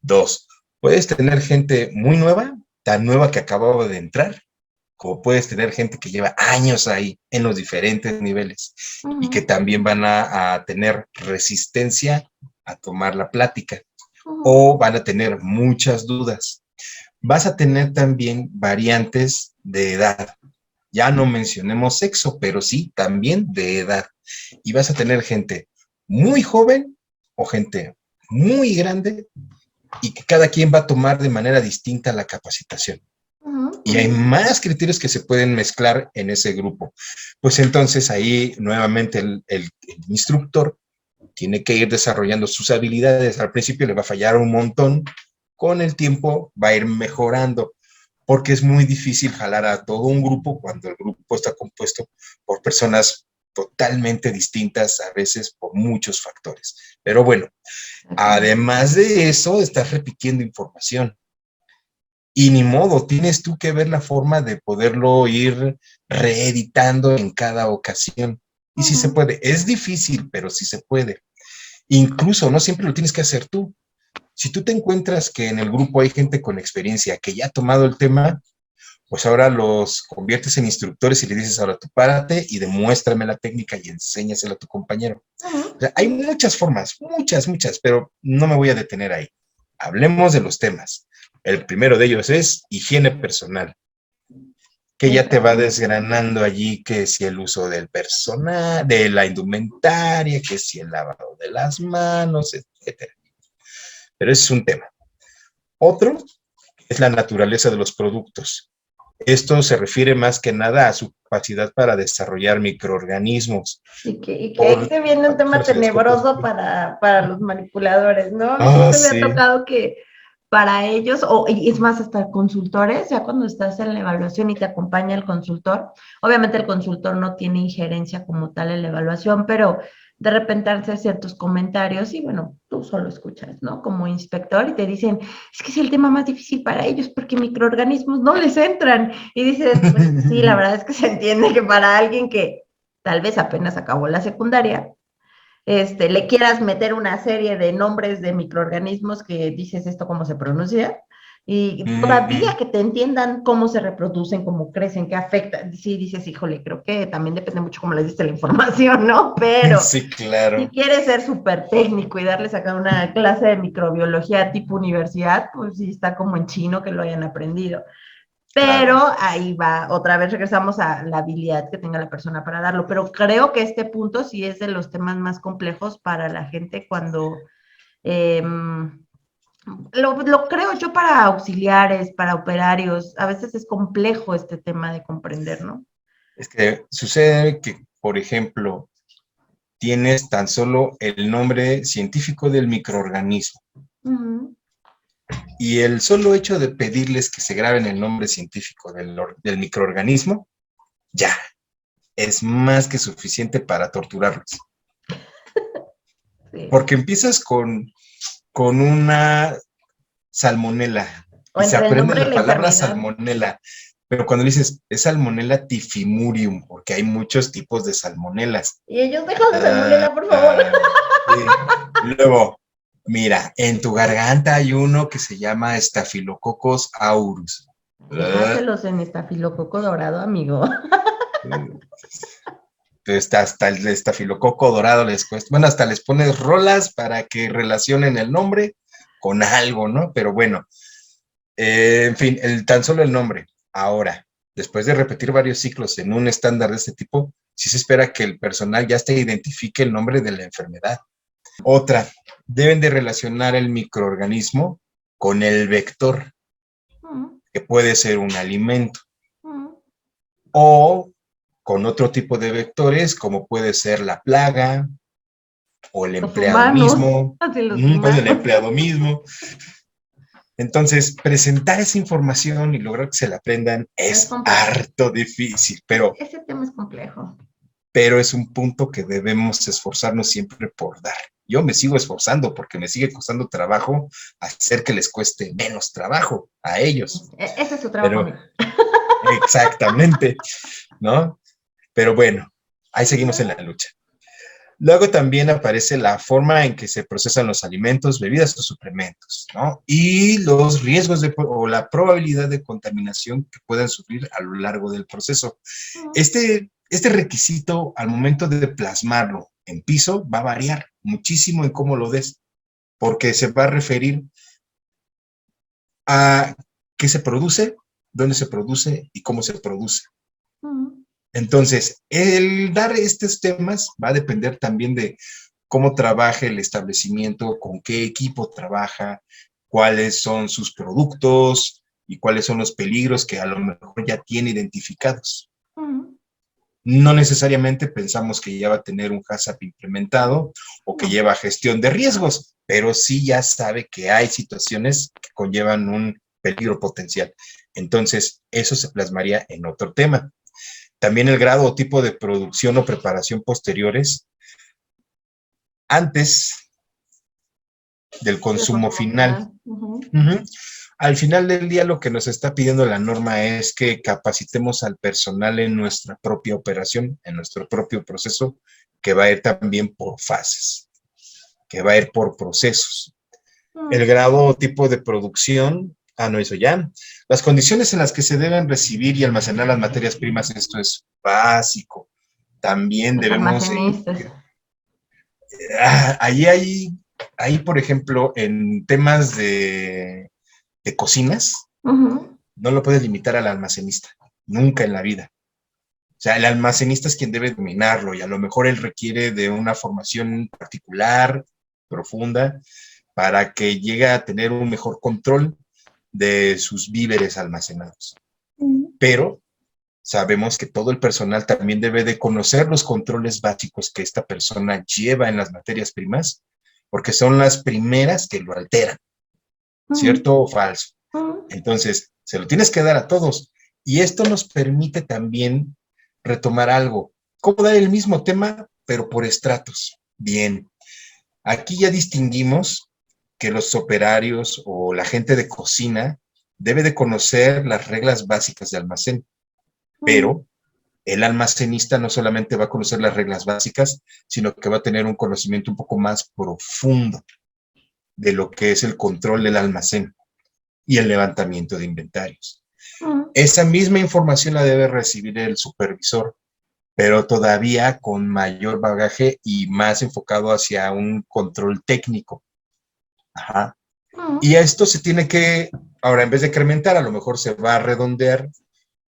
S4: 2, puedes tener gente muy nueva, tan nueva que acababa de entrar, como puedes tener gente que lleva años ahí en los diferentes niveles y que también van a tener resistencia a tomar la plática o van a tener muchas dudas. Vas a tener también variantes de edad. Ya no mencionemos sexo, pero sí también de edad. Y vas a tener gente muy joven o gente muy grande y que cada quien va a tomar de manera distinta la capacitación. y hay más criterios que se pueden mezclar en ese grupo. Pues entonces ahí nuevamente el instructor tiene que ir desarrollando sus habilidades. Al principio le va a fallar un montón, con el tiempo va a ir mejorando, porque es muy difícil jalar a todo un grupo cuando el grupo está compuesto por personas totalmente distintas, a veces por muchos factores. Pero bueno, además de eso, estás repitiendo información. Y ni modo, tienes tú que ver la forma de poderlo ir reeditando en cada ocasión. Y sí se puede. Es difícil, pero sí se puede. Incluso no siempre lo tienes que hacer tú. Si tú te encuentras que en el grupo hay gente con experiencia que ya ha tomado el tema, pues ahora los conviertes en instructores y le dices, ahora tú párate y demuéstrame la técnica y enséñasela a tu compañero. O sea, hay muchas formas, muchas, pero no me voy a detener ahí. Hablemos de los temas. El primero de ellos es higiene personal, que ya te va desgranando allí que si el uso del personal, de la indumentaria, que si el lavado de las manos, etcétera. Pero ese es un tema. Otro es la naturaleza de los productos. Esto se refiere más que nada a su capacidad para desarrollar microorganismos.
S3: Y que ahí se viene un tema tenebroso para los manipuladores, ¿no? A mí se me ha tocado que para ellos, y es más, hasta consultores, ya cuando estás en la evaluación y te acompaña el consultor, obviamente el consultor no tiene injerencia como tal en la evaluación, pero de repente hace ciertos comentarios y bueno, tú solo escuchas, ¿no? Como inspector y te dicen, es que es el tema más difícil para ellos porque microorganismos no les entran. Y dices, pues sí, la verdad es que se entiende que para alguien que tal vez apenas acabó la secundaria, le quieras meter una serie de nombres de microorganismos que dices esto cómo se pronuncia, y todavía que te entiendan cómo se reproducen, cómo crecen, qué afecta. Sí, dices, híjole, creo que también depende mucho cómo les diste la información, ¿no? Pero
S4: sí, claro.
S3: Si quieres ser súper técnico y darles acá una clase de microbiología tipo universidad, pues sí está como en chino que lo hayan aprendido. Pero ahí va, otra vez regresamos a la habilidad que tenga la persona para darlo. Pero creo que este punto sí es de los temas más complejos para la gente cuando, lo creo yo para auxiliares, para operarios, a veces es complejo este tema de comprender, ¿no?
S4: Es que sucede que, por ejemplo, tienes tan solo el nombre científico del microorganismo. Y el solo hecho de pedirles que se graben el nombre científico del microorganismo, ya, es más que suficiente para torturarlos. Sí. Porque empiezas con una salmonela, y se aprende la palabra salmonela, pero cuando dices, es salmonela tifimurium, porque hay muchos tipos de salmonelas.
S3: Y ellos dejan de salmonela, por favor.
S4: Sí. Luego, mira, en tu garganta hay uno que se llama Staphylococcus aureus.
S3: Déjaselos en estafilococo dorado, amigo.
S4: Entonces, hasta el estafilococo dorado les cuesta. Bueno, hasta les pones rolas para que relacionen el nombre con algo, ¿no? Pero bueno, en fin, tan solo el nombre. Ahora, después de repetir varios ciclos en un estándar de este tipo, sí se espera que el personal ya identifique el nombre de la enfermedad. Otra, deben de relacionar el microorganismo con el vector, que puede ser un alimento, o con otro tipo de vectores, como puede ser la plaga, o el empleado mismo, el empleado mismo. Entonces, presentar esa información y lograr que se la aprendan es harto difícil, pero...
S3: Ese tema es complejo.
S4: Pero es un punto que debemos esforzarnos siempre por dar. Yo me sigo esforzando porque me sigue costando trabajo hacer que les cueste menos trabajo a ellos.
S3: Ese es su trabajo.
S4: Pero, exactamente, ¿no? Pero bueno, ahí seguimos en la lucha. Luego también aparece la forma en que se procesan los alimentos, bebidas o suplementos, ¿no? Y los riesgos o la probabilidad de contaminación que puedan sufrir a lo largo del proceso. Este requisito, al momento de plasmarlo en piso, va a variar muchísimo en cómo lo des, porque se va a referir a qué se produce, dónde se produce y cómo se produce. Entonces, el dar estos temas va a depender también de cómo trabaje el establecimiento, con qué equipo trabaja, cuáles son sus productos, y cuáles son los peligros que a lo mejor ya tiene identificados. No necesariamente pensamos que ya va a tener un HACCP implementado o que lleva gestión de riesgos, pero sí ya sabe que hay situaciones que conllevan un peligro potencial. Entonces, eso se plasmaría en otro tema. También el grado o tipo de producción o preparación posteriores antes del consumo final. Al final del día, lo que nos está pidiendo la norma es que capacitemos al personal en nuestra propia operación, en nuestro propio proceso, que va a ir también por fases, que va a ir por procesos. El grado o tipo de producción, no, eso ya. Las condiciones en las que se deben recibir y almacenar las materias primas, esto es básico. También debemos... ahí, por ejemplo, en temas de cocinas, no lo puedes limitar al almacenista, nunca en la vida. O sea, el almacenista es quien debe dominarlo y a lo mejor él requiere de una formación particular, profunda, para que llegue a tener un mejor control de sus víveres almacenados. Pero sabemos que todo el personal también debe de conocer los controles básicos que esta persona lleva en las materias primas, porque son las primeras que lo alteran. ¿Cierto o falso? Entonces, se lo tienes que dar a todos. Y esto nos permite también retomar algo. ¿Cómo dar el mismo tema, pero por estratos? Bien. Aquí ya distinguimos que los operarios o la gente de cocina debe de conocer las reglas básicas de almacén. Pero el almacenista no solamente va a conocer las reglas básicas, sino que va a tener un conocimiento un poco más profundo de lo que es el control del almacén y el levantamiento de inventarios. Esa misma información la debe recibir el supervisor, pero todavía con mayor bagaje y más enfocado hacia un control técnico. Y esto se tiene que, ahora en vez de incrementar, a lo mejor se va a redondear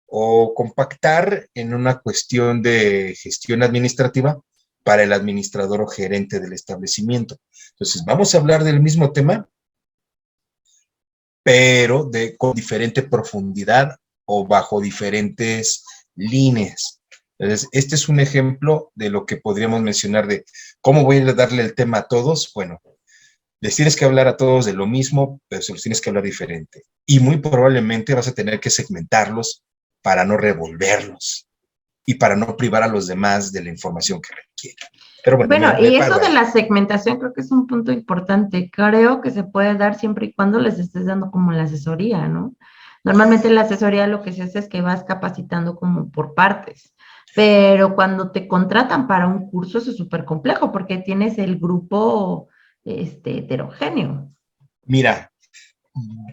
S4: o compactar en una cuestión de gestión administrativa para el administrador o gerente del establecimiento. Entonces, vamos a hablar del mismo tema, pero con diferente profundidad o bajo diferentes líneas. Entonces, este es un ejemplo de lo que podríamos mencionar de cómo voy a darle el tema a todos. Bueno, les tienes que hablar a todos de lo mismo, pero se los tienes que hablar diferente. Y muy probablemente vas a tener que segmentarlos para no revolverlos y para no privar a los demás de la información que requieren. Pero
S3: bueno, y eso de la segmentación creo que es un punto importante. Creo que se puede dar siempre y cuando les estés dando como la asesoría, ¿no? Normalmente en la asesoría lo que se hace es que vas capacitando como por partes, pero cuando te contratan para un curso eso es súper complejo porque tienes el grupo heterogéneo.
S4: Mira,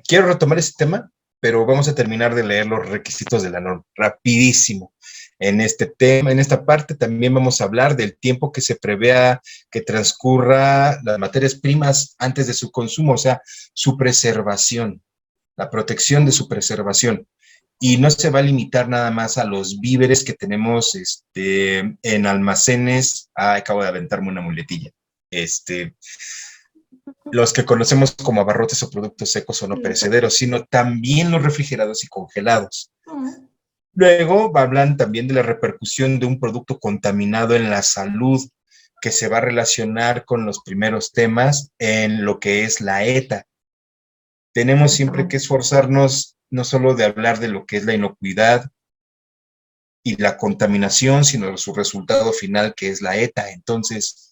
S4: quiero retomar ese tema, pero vamos a terminar de leer los requisitos de la norma rapidísimo. En este tema, en esta parte también vamos a hablar del tiempo que se prevea que transcurra las materias primas antes de su consumo, o sea, su preservación, la protección de su preservación. Y no se va a limitar nada más a los víveres que tenemos en almacenes. Acabo de aventarme una muletilla. Los que conocemos como abarrotes o productos secos o no perecederos, sino también los refrigerados y congelados. Luego hablan también de la repercusión de un producto contaminado en la salud, que se va a relacionar con los primeros temas en lo que es la ETA. Tenemos siempre que esforzarnos no solo de hablar de lo que es la inocuidad y la contaminación, sino su resultado final, que es la ETA. Entonces,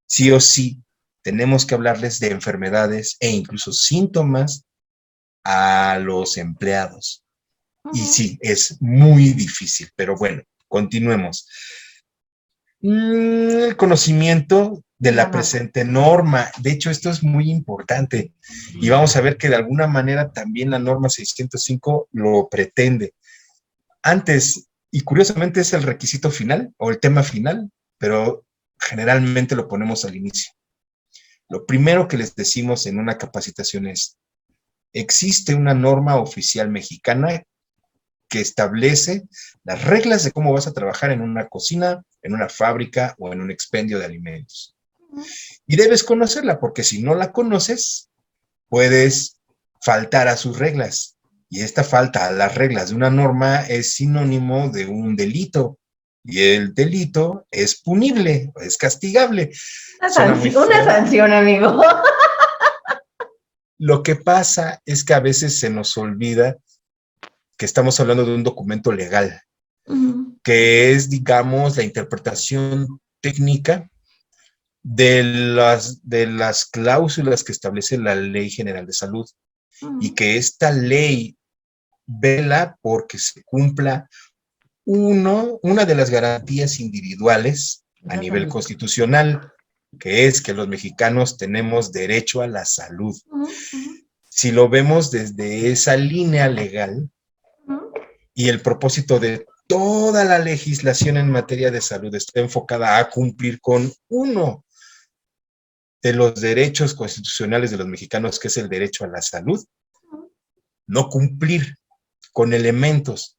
S4: sí o sí, tenemos que hablarles de enfermedades e incluso síntomas a los empleados. Y sí, es muy difícil, pero bueno, continuemos. El conocimiento de la presente norma. De hecho, esto es muy importante. Y vamos a ver que de alguna manera también la norma 605 lo pretende. Antes, y curiosamente es el requisito final o el tema final, pero generalmente lo ponemos al inicio. Lo primero que les decimos en una capacitación es, existe una norma oficial mexicana que establece las reglas de cómo vas a trabajar en una cocina, en una fábrica o en un expendio de alimentos. Y debes conocerla, porque si no la conoces, puedes faltar a sus reglas Y esta falta a las reglas de una norma es sinónimo de un delito. Y el delito es punible, es castigable.
S3: Una sanción, amigo.
S4: Lo que pasa es que a veces se nos olvida que estamos hablando de un documento legal, que es, digamos, la interpretación técnica de las cláusulas que establece la Ley General de Salud, y que esta ley vela porque se cumpla una de las garantías individuales a nivel constitucional, que es que los mexicanos tenemos derecho a la salud. Si lo vemos desde esa línea legal y el propósito de toda la legislación en materia de salud está enfocada a cumplir con uno de los derechos constitucionales de los mexicanos, que es el derecho a la salud, no cumplir con elementos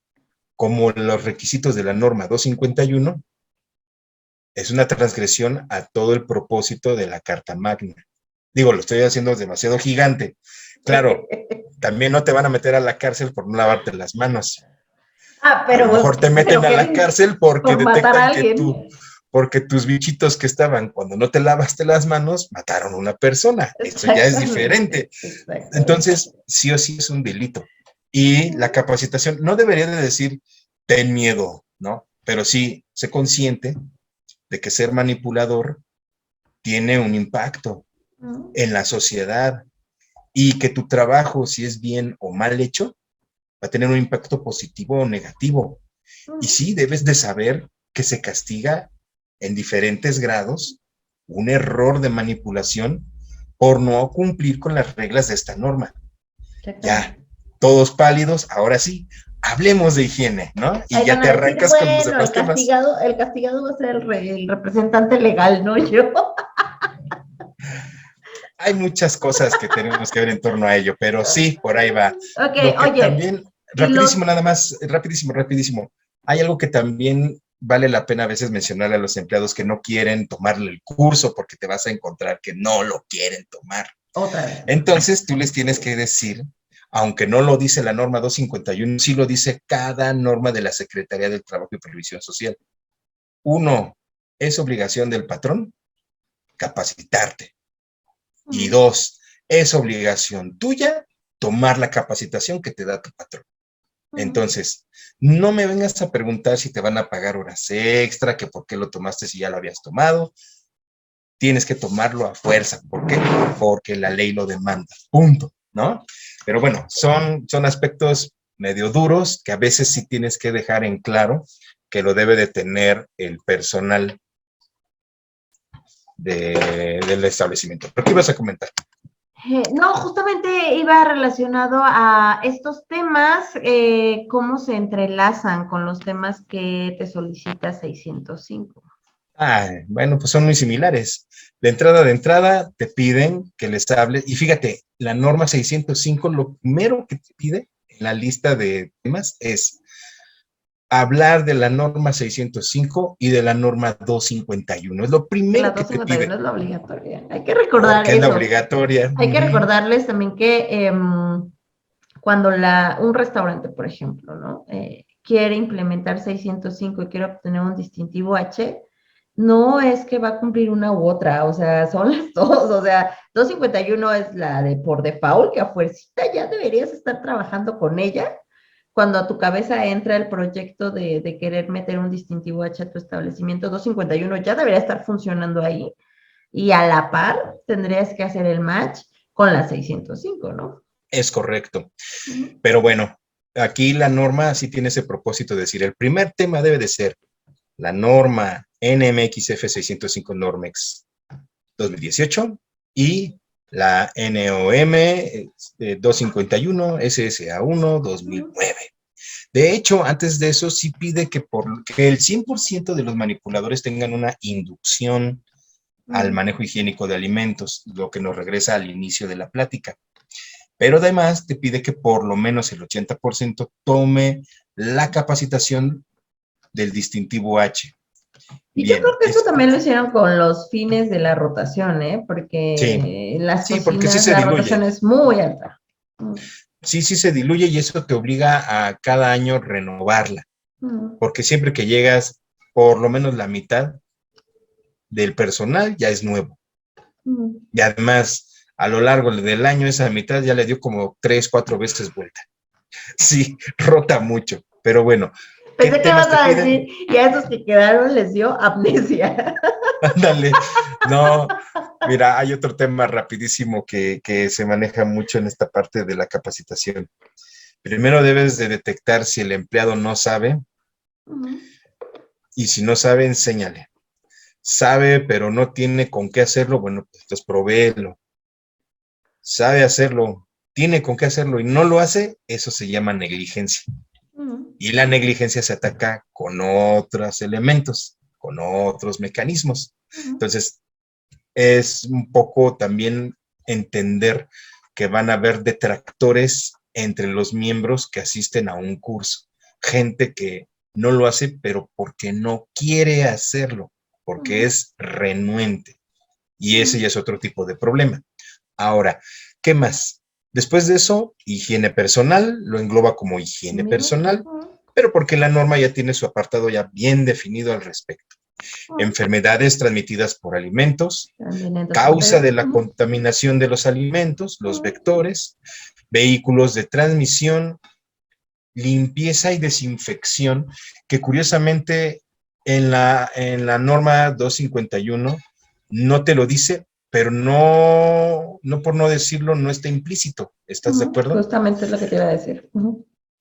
S4: como los requisitos de la norma 251 es una transgresión a todo el propósito de la Carta Magna. Digo, lo estoy haciendo demasiado gigante. Claro, también no te van a meter a la cárcel por no lavarte las manos.
S3: Pero
S4: a lo mejor te meten a la cárcel porque detectan que porque tus bichitos que estaban cuando no te lavaste las manos mataron a una persona. Eso ya es diferente. Entonces, sí o sí es un delito. Y la capacitación no debería de decir ten miedo, ¿no? Pero sí, sé consciente de que ser manipulador tiene un impacto en la sociedad y que tu trabajo, si es bien o mal hecho, va a tener un impacto positivo o negativo. Y sí, debes de saber que se castiga en diferentes grados un error de manipulación por no cumplir con las reglas de esta norma. Ya, todos pálidos, ahora sí, hablemos de higiene, ¿no? Y ya te arrancas
S3: decir,
S4: con los demás temas.
S3: El castigado va a ser el representante legal, no yo.
S4: Hay muchas cosas que tenemos que ver en torno a ello, pero sí, por ahí va.
S3: Ok, oye.
S4: También, rapidísimo, nada más, rapidísimo. Hay algo que también vale la pena a veces mencionarle a los empleados que no quieren tomarle el curso, porque te vas a encontrar que no lo quieren tomar.
S3: Otra vez.
S4: Entonces, tú les tienes que decir, aunque no lo dice la norma 251, sí lo dice cada norma de la Secretaría del Trabajo y Previsión Social. 1, es obligación del patrón capacitarte. Y 2, es obligación tuya tomar la capacitación que te da tu patrón. Entonces, no me vengas a preguntar si te van a pagar horas extra, que por qué lo tomaste si ya lo habías tomado. Tienes que tomarlo a fuerza. ¿Por qué? Porque la ley lo demanda. Punto, ¿no? Pero bueno, son aspectos medio duros que a veces sí tienes que dejar en claro que lo debe de tener el personal del establecimiento. ¿Pero qué ibas a comentar?
S3: No, justamente iba relacionado a estos temas, cómo se entrelazan con los temas que te solicita 605.
S4: Bueno, pues son muy similares. De entrada, te piden que les hables, y fíjate, la norma 605, lo primero que te pide en la lista de temas es hablar de la norma 605 y de la norma 251. Es lo primero que te pide.
S3: La 251 es la obligatoria. Hay que recordar eso.
S4: Es la obligatoria.
S3: Hay que recordarles también que cuando un restaurante, por ejemplo, ¿no? Quiere implementar 605 y quiere obtener un distintivo H, no es que va a cumplir una u otra, o sea, son las dos, o sea, 251 es la de por default, que a fuercita ya deberías estar trabajando con ella, cuando a tu cabeza entra el proyecto de querer meter un distintivo H a tu establecimiento. 251 ya debería estar funcionando ahí, y a la par tendrías que hacer el match con la 605, ¿no?
S4: Es correcto, pero bueno, aquí la norma sí tiene ese propósito de decir, el primer tema debe de ser la norma NMXF 605 Normex 2018 y la NOM 251 SSA1 2009. De hecho, antes de eso sí pide que el 100% de los manipuladores tengan una inducción al manejo higiénico de alimentos, lo que nos regresa al inicio de la plática. Pero además te pide que por lo menos el 80% tome la capacitación del distintivo H.
S3: Y bien, yo creo que eso también lo hicieron con los fines de la rotación, ¿eh? Porque
S4: sí,
S3: las cocinas,
S4: porque sí la
S3: rotación es muy alta.
S4: sí se diluye y eso te obliga a cada año renovarla, porque siempre que llegas, por lo menos la mitad del personal ya es nuevo. Y además, a lo largo del año, esa mitad ya le dio como 3, 4 veces vuelta. Sí, rota mucho, pero bueno.
S3: Pensé que vas a decir, y a esos que quedaron les dio amnesia.
S4: Ándale, no, mira, hay otro tema rapidísimo que se maneja mucho en esta parte de la capacitación. Primero debes de detectar si el empleado no sabe, y si no sabe, enséñale. Sabe, pero no tiene con qué hacerlo, bueno, pues provéelo. Sabe hacerlo, tiene con qué hacerlo y no lo hace, eso se llama negligencia. Y la negligencia se ataca con otros elementos, con otros mecanismos. Entonces, es un poco también entender que van a haber detractores entre los miembros que asisten a un curso. Gente que no lo hace, pero porque no quiere hacerlo, porque es renuente. Y ese ya es otro tipo de problema. Ahora, ¿qué más? Después de eso, higiene personal, lo engloba como higiene personal, pero porque la norma ya tiene su apartado ya bien definido al respecto. Enfermedades transmitidas por alimentos, causa de la contaminación de los alimentos, los vectores, vehículos de transmisión, limpieza y desinfección, que curiosamente en la norma 251 no te lo dice, pero no por no decirlo, no está implícito. ¿Estás de acuerdo?
S3: Justamente es lo que te iba a decir.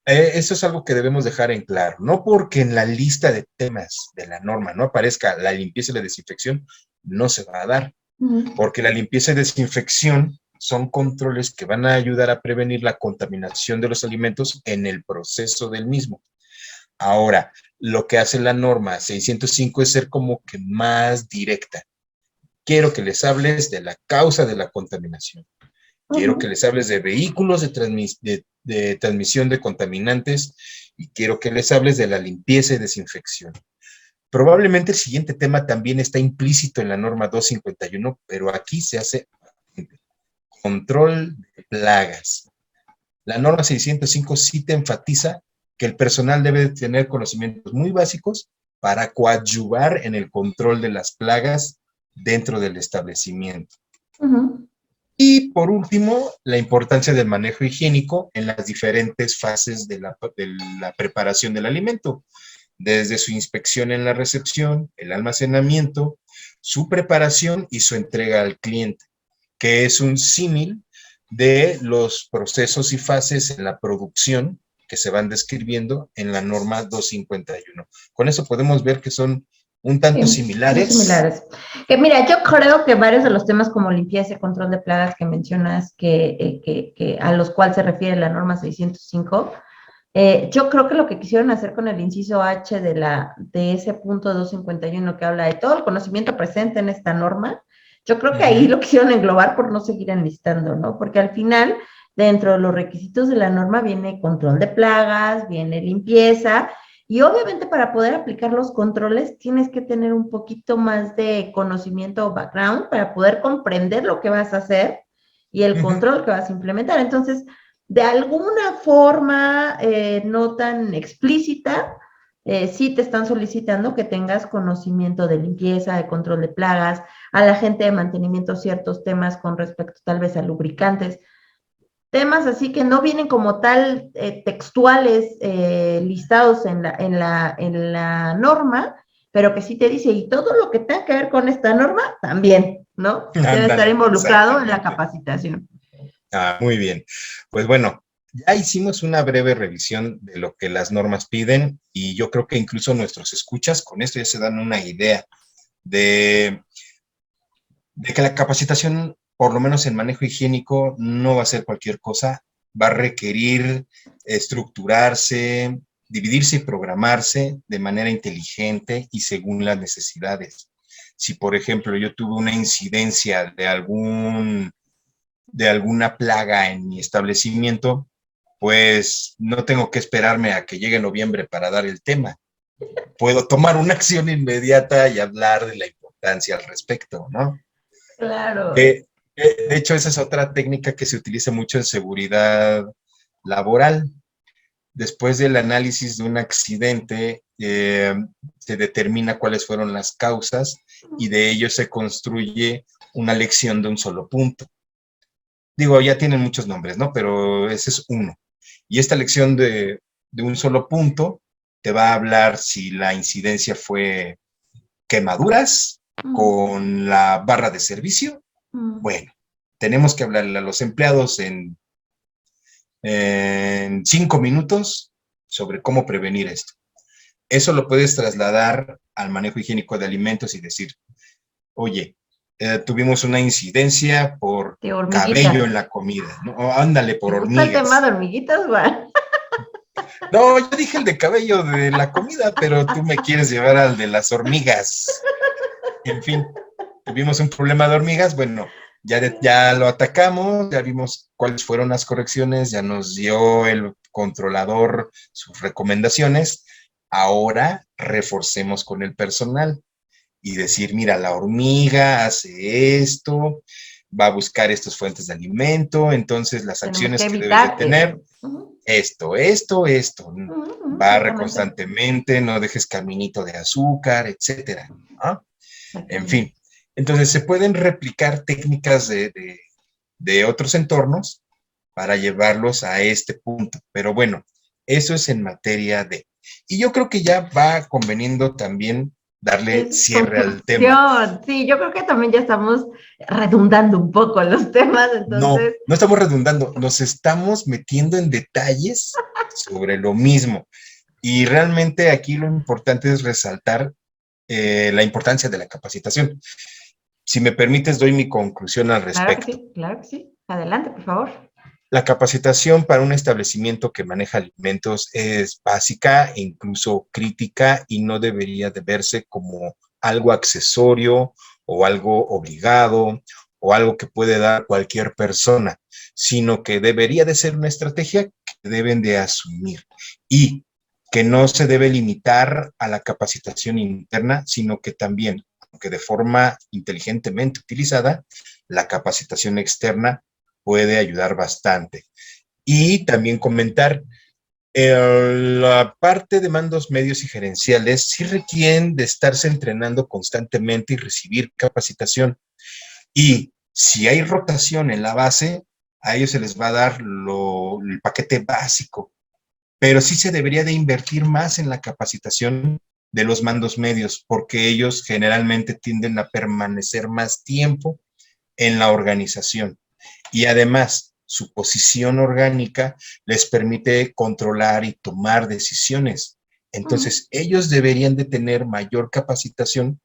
S4: Eso es algo que debemos dejar en claro. No porque en la lista de temas de la norma no aparezca la limpieza y la desinfección, no se va a dar. Porque la limpieza y desinfección son controles que van a ayudar a prevenir la contaminación de los alimentos en el proceso del mismo. Ahora, lo que hace la norma 605 es ser como que más directa. Quiero que les hables de la causa de la contaminación. Quiero que les hables de vehículos de transmisión de contaminantes y quiero que les hables de la limpieza y desinfección. Probablemente el siguiente tema también está implícito en la norma 251, pero aquí se hace control de plagas. La norma 605 sí te enfatiza que el personal debe tener conocimientos muy básicos para coadyuvar en el control de las plagas dentro del establecimiento. Y por último, la importancia del manejo higiénico en las diferentes fases de la preparación del alimento, desde su inspección en la recepción, el almacenamiento, su preparación y su entrega al cliente, que es un símil de los procesos y fases en la producción que se van describiendo en la norma 251. Con eso podemos ver que son un tanto similares.
S3: Que mira, yo creo que varios de los temas como limpieza y control de plagas que mencionas, que a los cuales se refiere la norma 605, yo creo que lo que quisieron hacer con el inciso H de ese punto 251 que habla de todo el conocimiento presente en esta norma, yo creo que ahí lo quisieron englobar por no seguir enlistando, ¿no? Porque al final, dentro de los requisitos de la norma viene control de plagas, viene limpieza, y obviamente para poder aplicar los controles tienes que tener un poquito más de conocimiento o background para poder comprender lo que vas a hacer y el control que vas a implementar. Entonces, de alguna forma no tan explícita, sí te están solicitando que tengas conocimiento de limpieza, de control de plagas, a la gente de mantenimiento ciertos temas con respecto tal vez a lubricantes, temas así que no vienen como tal textuales listados en la norma, pero que sí te dice, y todo lo que tenga que ver con esta norma, también, ¿no? Debe estar involucrado en la capacitación.
S4: Muy bien. Pues bueno, ya hicimos una breve revisión de lo que las normas piden y yo creo que incluso nuestros escuchas con esto ya se dan una idea de que la capacitación, por lo menos en manejo higiénico, no va a ser cualquier cosa, va a requerir estructurarse, dividirse y programarse de manera inteligente y según las necesidades. Si, por ejemplo, yo tuve una incidencia de alguna plaga en mi establecimiento, pues no tengo que esperarme a que llegue noviembre para dar el tema. Puedo tomar una acción inmediata y hablar de la importancia al respecto, ¿no?
S3: Claro.
S4: De hecho, esa es otra técnica que se utiliza mucho en seguridad laboral. Después del análisis de un accidente, se determina cuáles fueron las causas y de ello se construye una lección de un solo punto. Digo, ya tienen muchos nombres, ¿no? Pero ese es uno. Y esta lección de un solo punto te va a hablar si la incidencia fue quemaduras con la barra de servicio. Bueno, tenemos que hablarle a los empleados en 5 minutos sobre cómo prevenir esto. Eso lo puedes trasladar al manejo higiénico de alimentos y decir, oye, tuvimos una incidencia por cabello en la comida, ¿no? O, ándale, por hormigas.
S3: ¿El tema de hormiguitas, güey?
S4: No, yo dije el de cabello de la comida, pero tú me quieres llevar al de las hormigas. En fin, tuvimos un problema de hormigas, bueno, ya lo atacamos, ya vimos cuáles fueron las correcciones, ya nos dio el controlador sus recomendaciones, ahora reforcemos con el personal y decir, mira, la hormiga hace esto, va a buscar estas fuentes de alimento, entonces las acciones que debes de tener, esto, barre constantemente, no dejes caminito de azúcar, etcétera, ¿no? En fin, entonces se pueden replicar técnicas de otros entornos para llevarlos a este punto, pero bueno, eso es en materia de... Y yo creo que ya va conveniendo también darle cierre al tema.
S3: Sí, yo creo que también ya estamos redundando un poco los temas, entonces...
S4: No estamos redundando, nos estamos metiendo en detalles sobre lo mismo. Y realmente aquí lo importante es resaltar la importancia de la capacitación. Si me permites, doy mi conclusión al respecto.
S3: Claro que sí. Adelante, por favor.
S4: La capacitación para un establecimiento que maneja alimentos es básica e incluso crítica y no debería de verse como algo accesorio o algo obligado o algo que puede dar cualquier persona, sino que debería de ser una estrategia que deben de asumir y que no se debe limitar a la capacitación interna, sino que también, aunque de forma inteligentemente utilizada, la capacitación externa puede ayudar bastante. Y también comentar, la parte de mandos medios y gerenciales sí requieren de estarse entrenando constantemente y recibir capacitación. Y si hay rotación en la base, a ellos se les va a dar el paquete básico, pero sí se debería de invertir más en la capacitación de los mandos medios, porque ellos generalmente tienden a permanecer más tiempo en la organización. Y además, su posición orgánica les permite controlar y tomar decisiones. Entonces, ellos deberían de tener mayor capacitación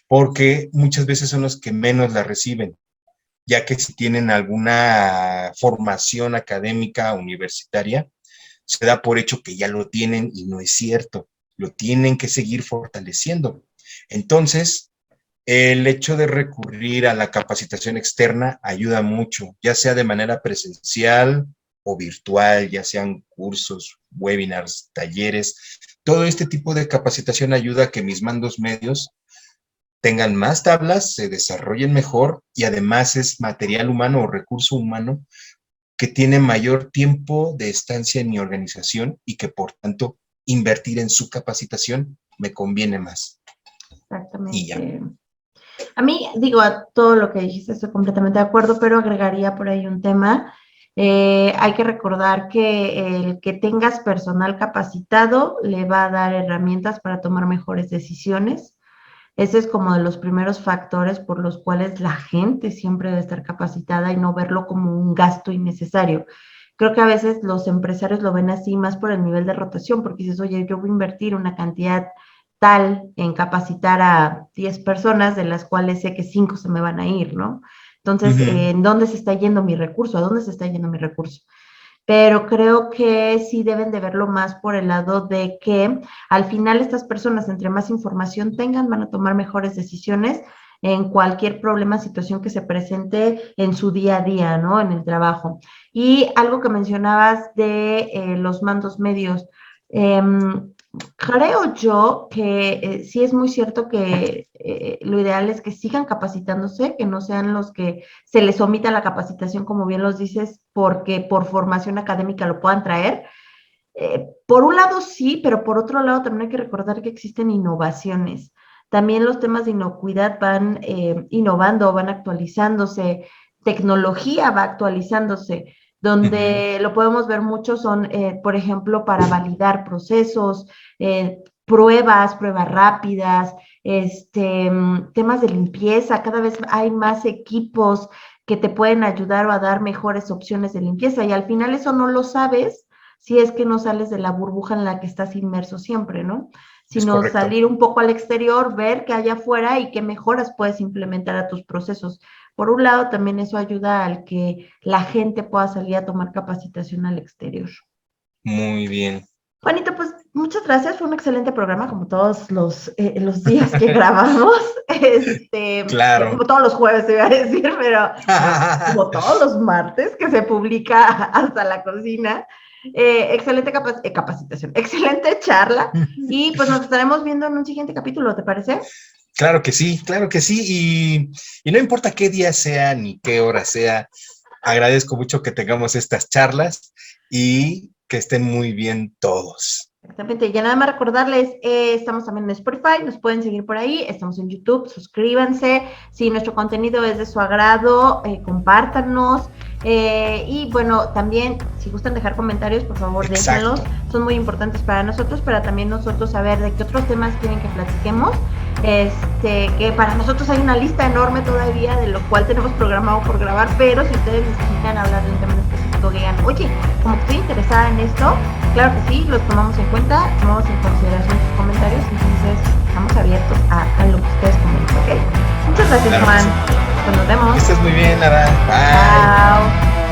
S4: porque muchas veces son los que menos la reciben, ya que si tienen alguna formación académica universitaria, se da por hecho que ya lo tienen y no es cierto. Lo tienen que seguir fortaleciendo. Entonces, el hecho de recurrir a la capacitación externa ayuda mucho, ya sea de manera presencial o virtual, ya sean cursos, webinars, talleres. Todo este tipo de capacitación ayuda a que mis mandos medios tengan más tablas, se desarrollen mejor y además es material humano o recurso humano que tiene mayor tiempo de estancia en mi organización y que por tanto invertir en su capacitación me conviene más.
S3: Exactamente.
S4: Y ya.
S3: A mí, digo, a todo lo que dijiste estoy completamente de acuerdo, pero agregaría por ahí un tema. Hay que recordar que el que tengas personal capacitado le va a dar herramientas para tomar mejores decisiones. Ese es como de los primeros factores por los cuales la gente siempre debe estar capacitada y no verlo como un gasto innecesario. Creo que a veces los empresarios lo ven así más por el nivel de rotación, porque dices, oye, yo voy a invertir una cantidad tal en capacitar a 10 personas, de las cuales sé que 5 se me van a ir, ¿no? Entonces, ¿en dónde se está yendo mi recurso? ¿A dónde se está yendo mi recurso? Pero creo que sí deben de verlo más por el lado de que al final estas personas, entre más información tengan, van a tomar mejores decisiones en cualquier problema, situación que se presente en su día a día, ¿no? En el trabajo. Y algo que mencionabas de los mandos medios, Creo yo que sí es muy cierto que lo ideal es que sigan capacitándose, que no sean los que se les omita la capacitación, como bien los dices, porque por formación académica lo puedan traer. Por un lado sí, pero por otro lado también hay que recordar que existen innovaciones. También los temas de inocuidad van innovando, van actualizándose, tecnología va actualizándose. Donde lo podemos ver mucho son, por ejemplo, para validar procesos, pruebas rápidas, temas de limpieza. Cada vez hay más equipos que te pueden ayudar a dar mejores opciones de limpieza, y al final eso no lo sabes si es que no sales de la burbuja en la que estás inmerso siempre, ¿no? Sino salir un poco al exterior, ver qué hay afuera y qué mejoras puedes implementar a tus procesos. Por un lado, también eso ayuda al que la gente pueda salir a tomar capacitación al exterior.
S4: Muy bien.
S3: Juanito, pues muchas gracias, fue un excelente programa, como todos los días que grabamos,
S4: Claro.
S3: como todos los jueves, te iba a decir, pero como todos los martes que se publica Hasta la Cocina. Excelente capacitación, excelente charla, y pues nos estaremos viendo en un siguiente capítulo, ¿te parece?
S4: Claro que sí, y no importa qué día sea ni qué hora sea, agradezco mucho que tengamos estas charlas y que estén muy bien todos.
S3: Exactamente, ya nada más recordarles, estamos también en Spotify, nos pueden seguir por ahí, estamos en YouTube, suscríbanse, si nuestro contenido es de su agrado, compártanos, y bueno, también si gustan dejar comentarios, por favor, déjenlos, son muy importantes para nosotros también nosotros saber de qué otros temas quieren que platiquemos, que para nosotros hay una lista enorme todavía, de lo cual tenemos programado por grabar, pero si ustedes necesitan hablar de un tema específico, que digan, oye, como que estoy interesada en esto, claro que sí, los tomamos en cuenta, tomamos en consideración sus comentarios, entonces estamos abiertos a lo que ustedes comenten, ¿ok? Muchas gracias, claro, Juan. Pues nos vemos.
S4: Que estés muy bien, Ara. Bye.
S3: Chao.